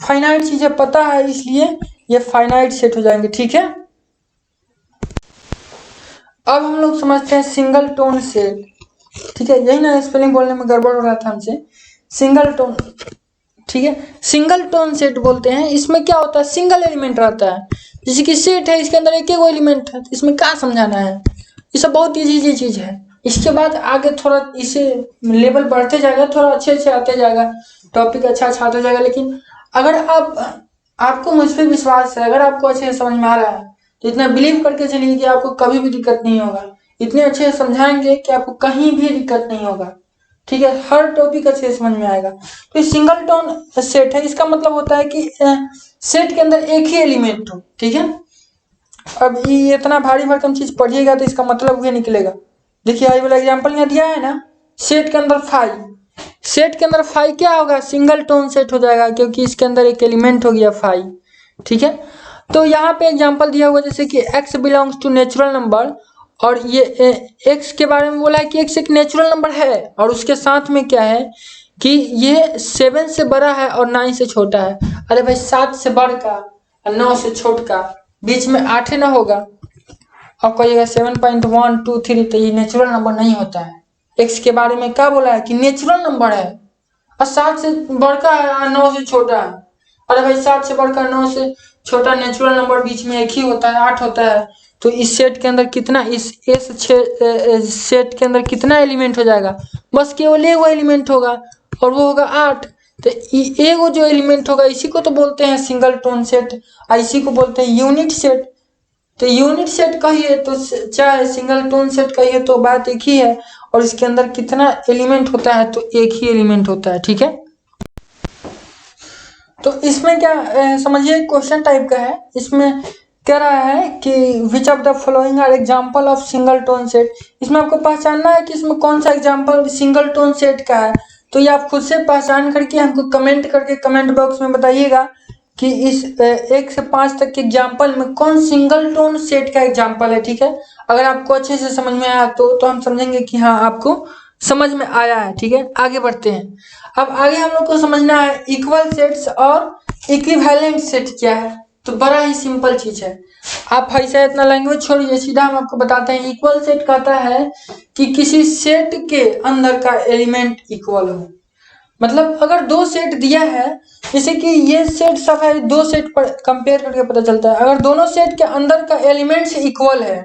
[SPEAKER 1] फाइनाइट चीजें पता है, इसलिए ये फाइनाइट सेट हो जाएंगे, ठीक है। अब हम लोग समझते हैं सिंगल टोन सेट, ठीक है, यही ना स्पेलिंग बोलने में गड़बड़ हो रहा था हमसे, सिंगल टोन, ठीक है। सिंगल टोन सेट बोलते हैं, इसमें क्या होता है, सिंगल एलिमेंट रहता है, जैसे कि सेट है इसके अंदर एक ही एलिमेंट है, तो इसमें क्या समझाना है, ये सब बहुत इजी चीज है। इसके बाद आगे थोड़ा इसे लेवल बढ़ते जाएगा, थोड़ा अच्छे आते जाएगा, टॉपिक अच्छा आता जाएगा, लेकिन अगर आपको मुझ पर विश्वास है, अगर आपको अच्छे से समझ में आ रहा है तो इतना बिलीव करके चलिए कि आपको कभी भी दिक्कत नहीं होगा, इतने अच्छे से समझाएंगे कि आपको कहीं भी दिक्कत नहीं होगा, ठीक है, हर टॉपिक अच्छे से समझ में आएगा। तो सिंगल टोन सेट है, इसका मतलब होता है कि सेट के अंदर एक ही एलिमेंट हो, ठीक है। अब ये इतना भारी भरकम चीज पढ़िएगा तो इसका मतलब ये निकलेगा। देखिए आई वाला एग्जांपल यहाँ दिया है ना, सेट के अंदर 5, सेट के अंदर 5 क्या होगा, सिंगल टोन सेट हो जाएगा, क्योंकि इसके अंदर एक एलिमेंट हो गया 5, ठीक है। तो यहाँ पे एग्जांपल दिया हुआ जैसे कि x belongs to natural number, और ये x के बारे में बोला है कि x एक नेचुरल नंबर है, और उसके साथ में क्या है कि ये 7 से बड़ा है और 9 से छोटा है। अरे भाई 7 से बड़ का और 9 से छोट का, बीच में 8 ना होगा, और कहिएगा 7.123, तो ये नेचुरल नंबर नहीं होता है। x के बारे में क्या बोला है कि नेचुरल नंबर है, और 7 से बड़का है और 9 से छोटा है। अरे भाई 7 से बढ़कर 9 से छोटा नेचुरल नंबर बीच में एक ही होता है, 8 होता है, तो इस सेट के अंदर कितना, इस सेट के अंदर कितना एलिमेंट हो जाएगा, बस केवल एक एलिमेंट होगा और वो होगा 8। तो एगो जो एलिमेंट होगा इसी को तो बोलते हैं सिंगल टोन सेट, और इसी को बोलते हैं यूनिट सेट। तो यूनिट सेट कहिए तो चाहे सिंगल टोन सेट कहिए तो बात एक ही है, और इसके अंदर कितना एलिमेंट होता है तो एक ही एलिमेंट होता है, ठीक है। तो इसमें क्या समझिए क्वेश्चन टाइप का है, इसमें कह रहा है कि which of the following are example of singleton set. इसमें आपको पहचानना है कि इसमें कौन सा एग्जांपल सिंगल टोन सेट का है। तो ये आप खुद से पहचान करके हमको कमेंट करके कमेंट बॉक्स में बताइएगा कि इस 1 से 5 तक के एग्जाम्पल में कौन सिंगल टोन सेट का एग्जाम्पल है, ठीक है। अगर आपको अच्छे से समझ में आया तो हम समझेंगे कि हाँ आपको समझ में आया है, ठीक है। आगे बढ़ते हैं। अब आगे हम लोग को समझना है इक्वल सेट्स और इक्विवेलेंट सेट क्या है। तो बड़ा ही सिंपल चीज है, आप ऐसा इतना लैंग्वेज छोड़िए, सीधा हम आपको बताते हैं। इक्वल सेट कहता है कि किसी सेट के अंदर का एलिमेंट इक्वल हो। मतलब अगर दो सेट दिया है, जैसे कि ये सेट सब है, दो सेट पर कंपेयर करके पता चलता है, अगर दोनों सेट के अंदर का एलिमेंट्स इक्वल है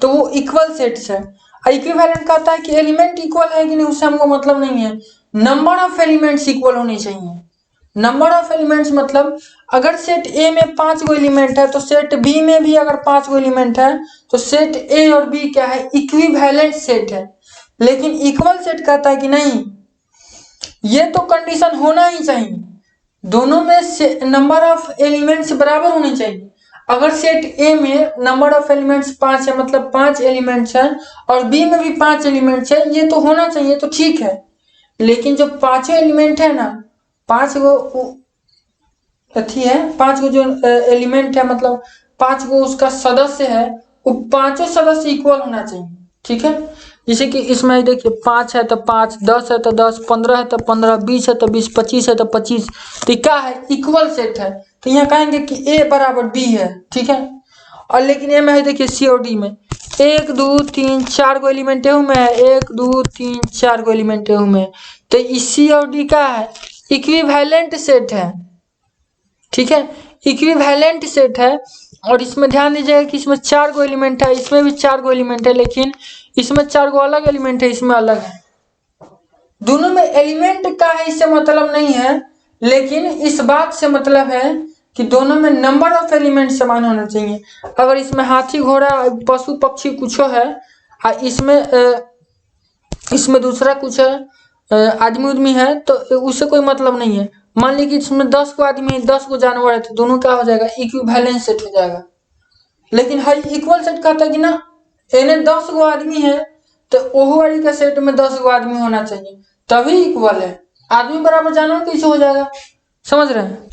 [SPEAKER 1] तो वो इक्वल सेट्स है। इक्विवेलेंट कहता है कि एलिमेंट इक्वल है कि नहीं उससे हमको मतलब नहीं है, नंबर ऑफ एलिमेंट्स इक्वल होने चाहिए। नंबर ऑफ एलिमेंट्स मतलब अगर सेट ए में 5 गो एलिमेंट है तो सेट बी में भी अगर 5 गो एलिमेंट है तो सेट ए और बी क्या है, इक्विवेलेंट सेट है। लेकिन इक्वल सेट कहता है कि नहीं, ये तो कंडीशन होना ही चाहिए, दोनों में से नंबर ऑफ एलिमेंट्स बराबर होने चाहिए। अगर सेट ए में नंबर ऑफ एलिमेंट्स 5 है, मतलब 5 एलिमेंट्स है, और बी में भी 5 एलिमेंट्स है, ये तो होना चाहिए, तो ठीक है। लेकिन जो पांचों एलिमेंट है ना, 5 गो अथी है, 5 गो जो एलिमेंट है, मतलब 5 गो उसका सदस्य है, वो पांचों सदस्य इक्वल होना चाहिए, ठीक है। जैसे कि इसमें देखिए 5 है तो 5, 10 है तो 10, 15 है तो 15, 20 है तो 20, 25 है तो 25, तो क्या है, इक्वल सेट है। तो यहाँ कहेंगे कि ए बराबर बी है, ठीक है। और लेकिन ए में है देखिए सी और डी में 1 2 3 4 गो एलिमेंट एहू में है, 1 2 3 4 गो एलिमेंट एहू में, तो इस सी और डी का है इक्विवेलेंट सेट है, ठीक है। इक्विवेलेंट सेट है। और इसमें ध्यान दीजिएगा कि इसमें 4 गो एलिमेंट है, इसमें भी 4 गो एलिमेंट है, लेकिन इसमें 4 गो अलग एलिमेंट है, इसमें अलग है। दोनों में एलिमेंट का है इससे मतलब नहीं है, लेकिन इस बात से मतलब है कि दोनों में नंबर ऑफ एलिमेंट समान होना चाहिए। अगर इसमें हाथी घोड़ा पशु पक्षी कुछ है, इसमें दूसरा कुछ है, आदमी उदमी है, तो उससे कोई मतलब नहीं है। मान लीजिए कि इसमें 10 को आदमी 10 को जानवर है, तो दोनों क्या हो जाएगा, इक्विवेलेंट सेट हो जाएगा। लेकिन हाई इक्वल सेट कहता है कि ना, इन्हें 10 गो आदमी है तो ओहो वाली के सेट में 10 गो आदमी होना चाहिए, तभी इक्वल है। आदमी बराबर जानवर कैसे हो जाएगा, समझ रहे हैं।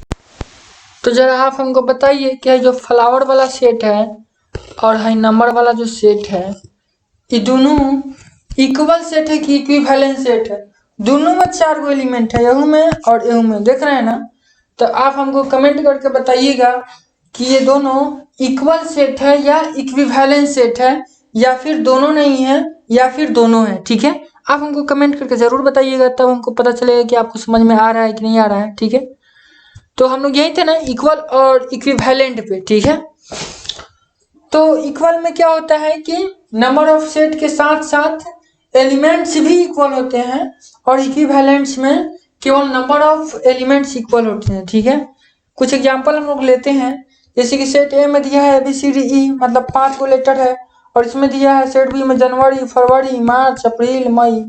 [SPEAKER 1] तो जरा आप हमको बताइए कि जो फ्लावर वाला सेट है और हाई नंबर वाला जो सेट है, ये दोनों इक्वल सेट है कि इक्विवेलेंट सेट है। दोनों में 4 गो एलिमेंट है, यहू में और यहू में, देख रहे हैं ना। तो आप हमको कमेंट करके बताइएगा कि ये दोनों इक्वल सेट है या इक्विवेलेंट सेट है, या फिर दोनों नहीं है या फिर दोनों है, ठीक है। आप हमको कमेंट करके जरूर बताइएगा, तब हमको पता चलेगा कि आपको समझ में आ रहा है कि नहीं आ रहा है, ठीक है। तो हम लोग यही थे ना, इक्वल और इक्विवेलेंट पे, ठीक है। तो इक्वल में क्या होता है कि नंबर ऑफ सेट के साथ साथ एलिमेंट्स भी इक्वल होते हैं, और इक्विवेलेंट्स में केवल नंबर ऑफ एलिमेंट्स इक्वल होते हैं, ठीक है। कुछ एग्जांपल हम लोग लेते हैं, जैसे कि सेट ए में दिया है ABCDE, मतलब 5 गो लेटर है, और इसमें दिया है सेट बी में जनवरी फरवरी मार्च अप्रैल मई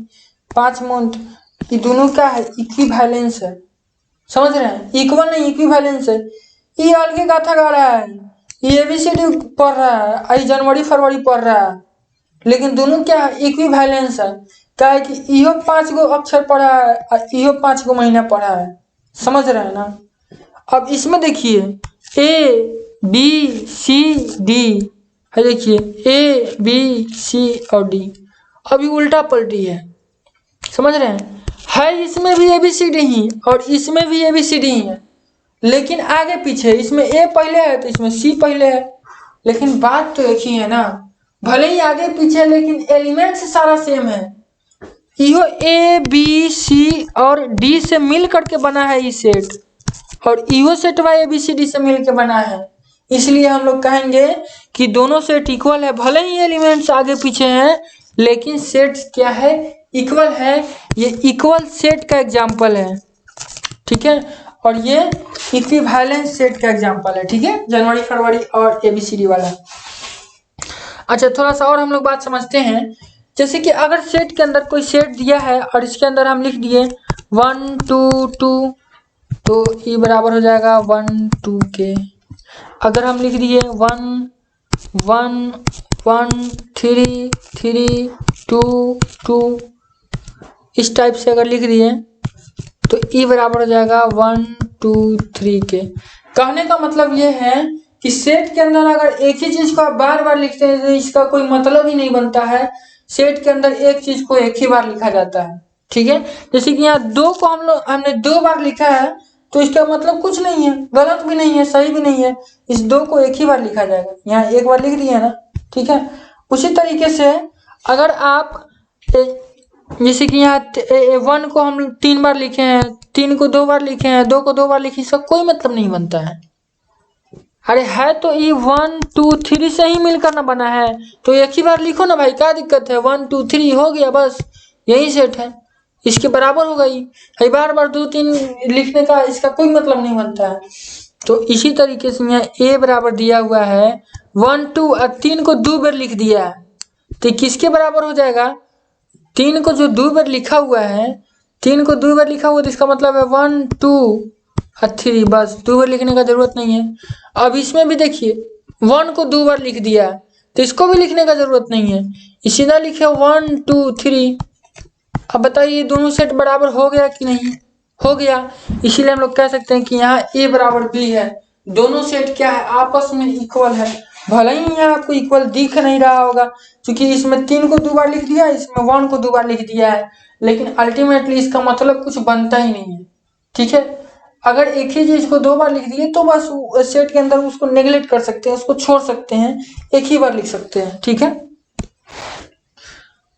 [SPEAKER 1] 5 मंथ, ये दोनों का है इक्विवेलेंस है, समझ रहे हैं। इक्वल नहीं, इक्विवेलेंस है। ये अलग गाथा गा रहा है, ये ABCD पढ़ रहा है, आई जनवरी फरवरी पढ़ रहा है, लेकिन दोनों क्या है, इक्विवेलेंस है। क्या है कि इहो 5 गो अक्षर पढ़ा है और इहो 5 गो महीना पढ़ा है, समझ रहे हैं ना। अब इसमें देखिए ABCD है, देखिए ABC और D, अभी उल्टा पलटी है, समझ रहे हैं। है इसमें भी ABCD ही और इसमें भी ABCD ही है, लेकिन आगे पीछे, इसमें A पहले है तो इसमें C पहले है, लेकिन बात तो एक ही है ना। भले ही आगे पीछे, लेकिन एलिमेंट्स सारा सेम है। इहो ABC और D से मिल करके बना है ये सेट, और इहो सेट ABCD से मिल के बना है। इसलिए हम लोग कहेंगे कि दोनों सेट इक्वल है, भले ही एलिमेंट्स आगे पीछे हैं, लेकिन सेट क्या है, इक्वल है। ये इक्वल सेट का एग्जाम्पल है, ठीक है। और ये इक्विवेलेंस सेट का एग्जांपल है, ठीक है, जनवरी फरवरी और ABCD वाला। अच्छा, थोड़ा सा और हम लोग बात समझते हैं। जैसे कि अगर सेट के अंदर कोई सेट दिया है और इसके अंदर हम लिख दिए 1 2 2, तो E बराबर हो जाएगा 1 2 के। अगर हम लिख दिए 1 1 1 3 3 2 2, इस टाइप से अगर लिख दिए तो E बराबर हो जाएगा 1 2 3 के। कहने का मतलब ये है कि सेट के अंदर अगर एक ही चीज को आप बार बार लिखते हैं तो इसका कोई मतलब ही नहीं बनता है। सेट के अंदर एक चीज को एक ही बार लिखा जाता है, ठीक है। जैसे कि यहाँ 2 को हमने 2 बार लिखा है तो इसका मतलब कुछ नहीं है, गलत भी नहीं है, सही भी नहीं है। इस 2 को एक ही बार लिखा जाएगा, यहाँ एक बार लिख दिया ना, ठीक है। उसी तरीके से अगर आप जैसे कि यहाँ 1 को हम 3 बार लिखे हैं, 3 को 2 बार लिखे हैं, 2 को 2 बार लिखे, इसका कोई मतलब नहीं बनता है। अरे है तो ये 1 2 3 से ही मिलकर ना बना है, तो एक ही बार लिखो ना भाई, क्या दिक्कत है। 1 2 3 हो गया, बस यही सेट है, इसके बराबर हो गई। बार बार 2 3 लिखने का इसका कोई मतलब नहीं बनता है। तो इसी तरीके से यहाँ A बराबर दिया हुआ है 1 2 और 3 को 2 बार लिख दिया है, तो किसके बराबर हो जाएगा। 3 को जो 2 बार लिखा हुआ है, 3 को 2 बार लिखा हुआ, तो इसका मतलब है 1 2 और 3, बस 2 बार लिखने का जरूरत नहीं है। अब इसमें भी देखिए 1 को 2 बार लिख दिया तो इसको भी लिखने का जरूरत नहीं है, इसी ना लिखे 1 2 3। अब बताइए दोनों सेट बराबर हो गया कि नहीं, हो गया। इसीलिए हम लोग कह सकते हैं कि यहाँ A बराबर B है, दोनों सेट क्या है, आपस में इक्वल है। भले ही यहाँ आपको इक्वल दिख नहीं रहा होगा क्योंकि इसमें 3 को 2 बार लिख दिया, इसमें 1 को 2 बार लिख दिया है, लेकिन अल्टीमेटली इसका मतलब कुछ बनता ही नहीं है, ठीक है। अगर एक ही चीज को 2 बार लिख दिए तो बस सेट के अंदर उसको नेग्लेक्ट कर सकते हैं, उसको छोड़ सकते हैं, एक ही बार लिख सकते हैं, ठीक है।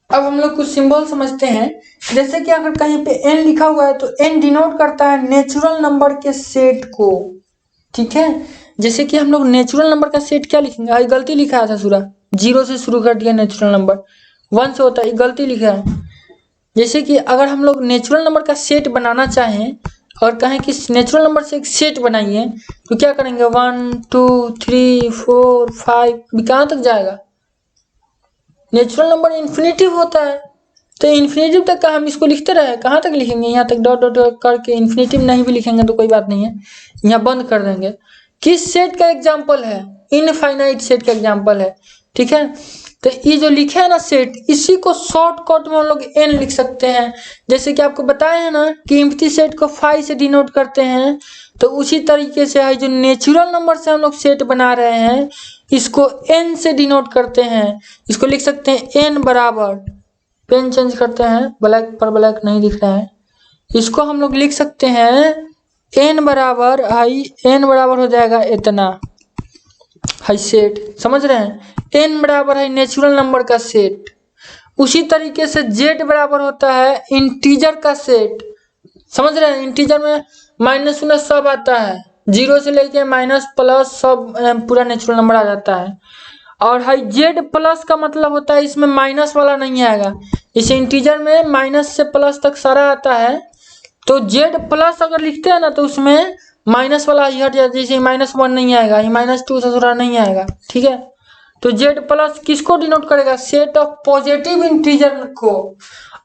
[SPEAKER 1] अब हम लोग कुछ सिंबल समझते हैं। जैसे कि अगर कहीं पे n लिखा हुआ है तो n डिनोट करता है नेचुरल नंबर के सेट को, ठीक है। जैसे कि हम लोग नेचुरल नंबर का सेट क्या लिखेंगे, आज गलती लिखा था सूरा, 0 से शुरू कर दिया, नेचुरल नंबर 1 से होता है, गलती लिखा है। जैसे कि अगर हम लोग नेचुरल नंबर का सेट बनाना चाहें और कहें कि नेचुरल नंबर से एक सेट बनाइए, तो क्या करेंगे 1 2 3 4 5, कहाँ तक जाएगा। नेचुरल नंबर इन्फिनेटिव होता है, तो इन्फिनेटिव तक का हम इसको लिखते रहे, कहाँ तक लिखेंगे, यहाँ तक डॉट डॉट करके। इन्फिनेटिव नहीं भी लिखेंगे तो कोई बात नहीं है, यहाँ बंद कर देंगे। किस सेट का एग्जाम्पल है, इनफाइनाइट सेट का एग्जाम्पल है, ठीक है। तो ये जो लिखे है ना सेट, इसी को शॉर्टकट में हम लोग n लिख सकते हैं। जैसे कि आपको बताया है ना कि एम्प्टी सेट को 5 से डिनोट करते हैं, तो उसी तरीके से है जो नेचुरल नंबर से हम लोग सेट बना रहे हैं, इसको n से डिनोट करते हैं। इसको लिख सकते हैं n बराबर, पेन चेंज करते हैं, ब्लैक पर ब्लैक नहीं दिख रहा है, इसको हम लोग लिख सकते हैं n बराबर n बराबर हो जाएगा इतना, हाई सेट, समझ रहे हैं। n बराबर है नेचुरल नंबर का सेट। उसी तरीके से z बराबर होता है इंटीजर का सेट, समझ रहे हैं। इंटीजर में माइनस उनस सब आता है, 0 से लेके माइनस प्लस सब पूरा नेचुरल नंबर आ जाता है। और हाई जेड प्लस का मतलब होता है इसमें माइनस वाला नहीं आएगा, इसे इंटीजर में माइनस से प्लस तक सारा आता है। तो जेड प्लस अगर लिखते हैं ना तो उसमें माइनस वाला ही हट जाता है, जैसे -1 नहीं आएगा, ये -2 से थोड़ा नहीं आएगा, ठीक है। तो जेड प्लस किसको डिनोट करेगा, सेट ऑफ पॉजिटिव इंटीजर को,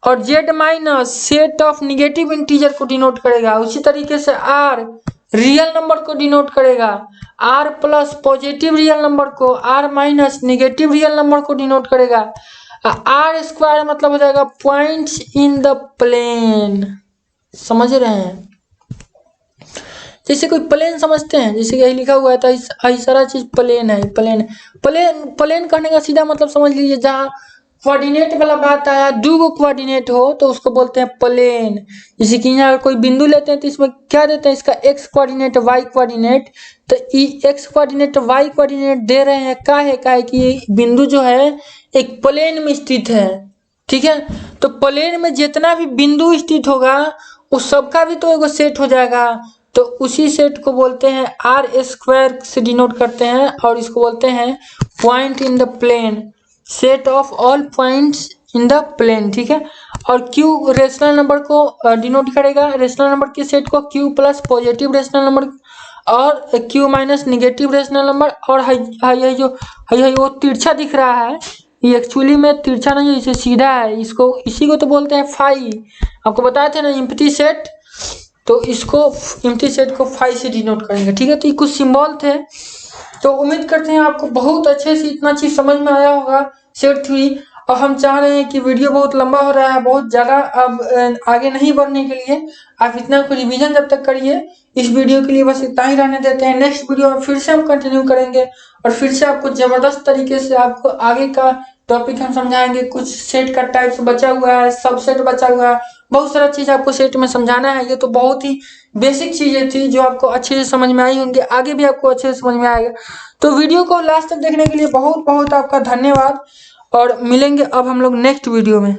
[SPEAKER 1] और Z minus set of negative integer को डिनोट करेगा। उसी तरीके से आर रियल नंबर को डिनोट करेगा, R plus positive real number को, R minus negative real number को डिनोट करेगा। आर स्क्वायर मतलब हो जाएगा पॉइंट्स इन द प्लेन, समझ रहे हैं। जैसे कोई प्लेन समझते हैं, जैसे कि यही लिखा हुआ है तो सारा चीज प्लेन है। प्लेन कहने का सीधा मतलब समझ लीजिए, जहाँ कोऑर्डिनेट वाला बात आया, 2 कोऑर्डिनेट हो तो उसको बोलते हैं प्लेन। जैसे कि यहाँ कोई बिंदु लेते हैं तो इसमें क्या देते हैं, इसका x कोऑर्डिनेट y कोऑर्डिनेट, तो x कोऑर्डिनेट y कोऑर्डिनेट दे रहे हैं, काहे कि ये बिंदु जो है एक प्लेन में स्थित है, ठीक है। तो प्लेन में जितना भी बिंदु स्थित होगा उस सबका भी तो एगो सेट हो जाएगा, तो उसी सेट को बोलते हैं आर स्क्वायर से डिनोट करते हैं, और इसको बोलते हैं point in the plane, set of all points in the plane, ठीक है। और क्यू रेशनल नंबर को डिनोट करेगा, रेशनल नंबर के सेट को Q plus positive rational number और Q minus negative rational number, और है जो है वो तिरछा दिख रहा है, ये एक्चुअली में तिरछा नहीं है, इसे सीधा है, इसको इसी को तो बोलते हैं फाई। आपको बताए थे ना एम्प्टी सेट, तो इसको एम्प्टी सेट को फाई से डिनोट करेंगे। ठीक है, तो ये कुछ सिंबल थे। तो उम्मीद करते हैं आपको बहुत अच्छे से इतना चीज समझ में आया होगा सेट 3। और हम चाह रहे हैं कि वीडियो बहुत लंबा हो रहा है, बहुत ज़्यादा अब आगे नहीं बढ़ने के लिए आप इतना को रिवीजन जब तक करिए। इस वीडियो के लिए बस इतना ही रहने देते हैं। नेक्स्ट वीडियो में फिर से हम कंटिन्यू करेंगे और फिर से आपको जबरदस्त तरीके से आपको आगे का टॉपिक हम समझाएंगे। कुछ सेट का टाइप्स बचा हुआ है, सबसेट बचा हुआ है, बहुत सारा चीज आपको सेट में समझाना है। ये तो बहुत ही बेसिक चीजें थी जो आपको अच्छे से समझ में आई होंगी, आगे भी आपको अच्छे से समझ में आएगा। तो वीडियो को लास्ट तक देखने के लिए बहुत बहुत आपका धन्यवाद, और मिलेंगे अब हम लोग नेक्स्ट वीडियो में।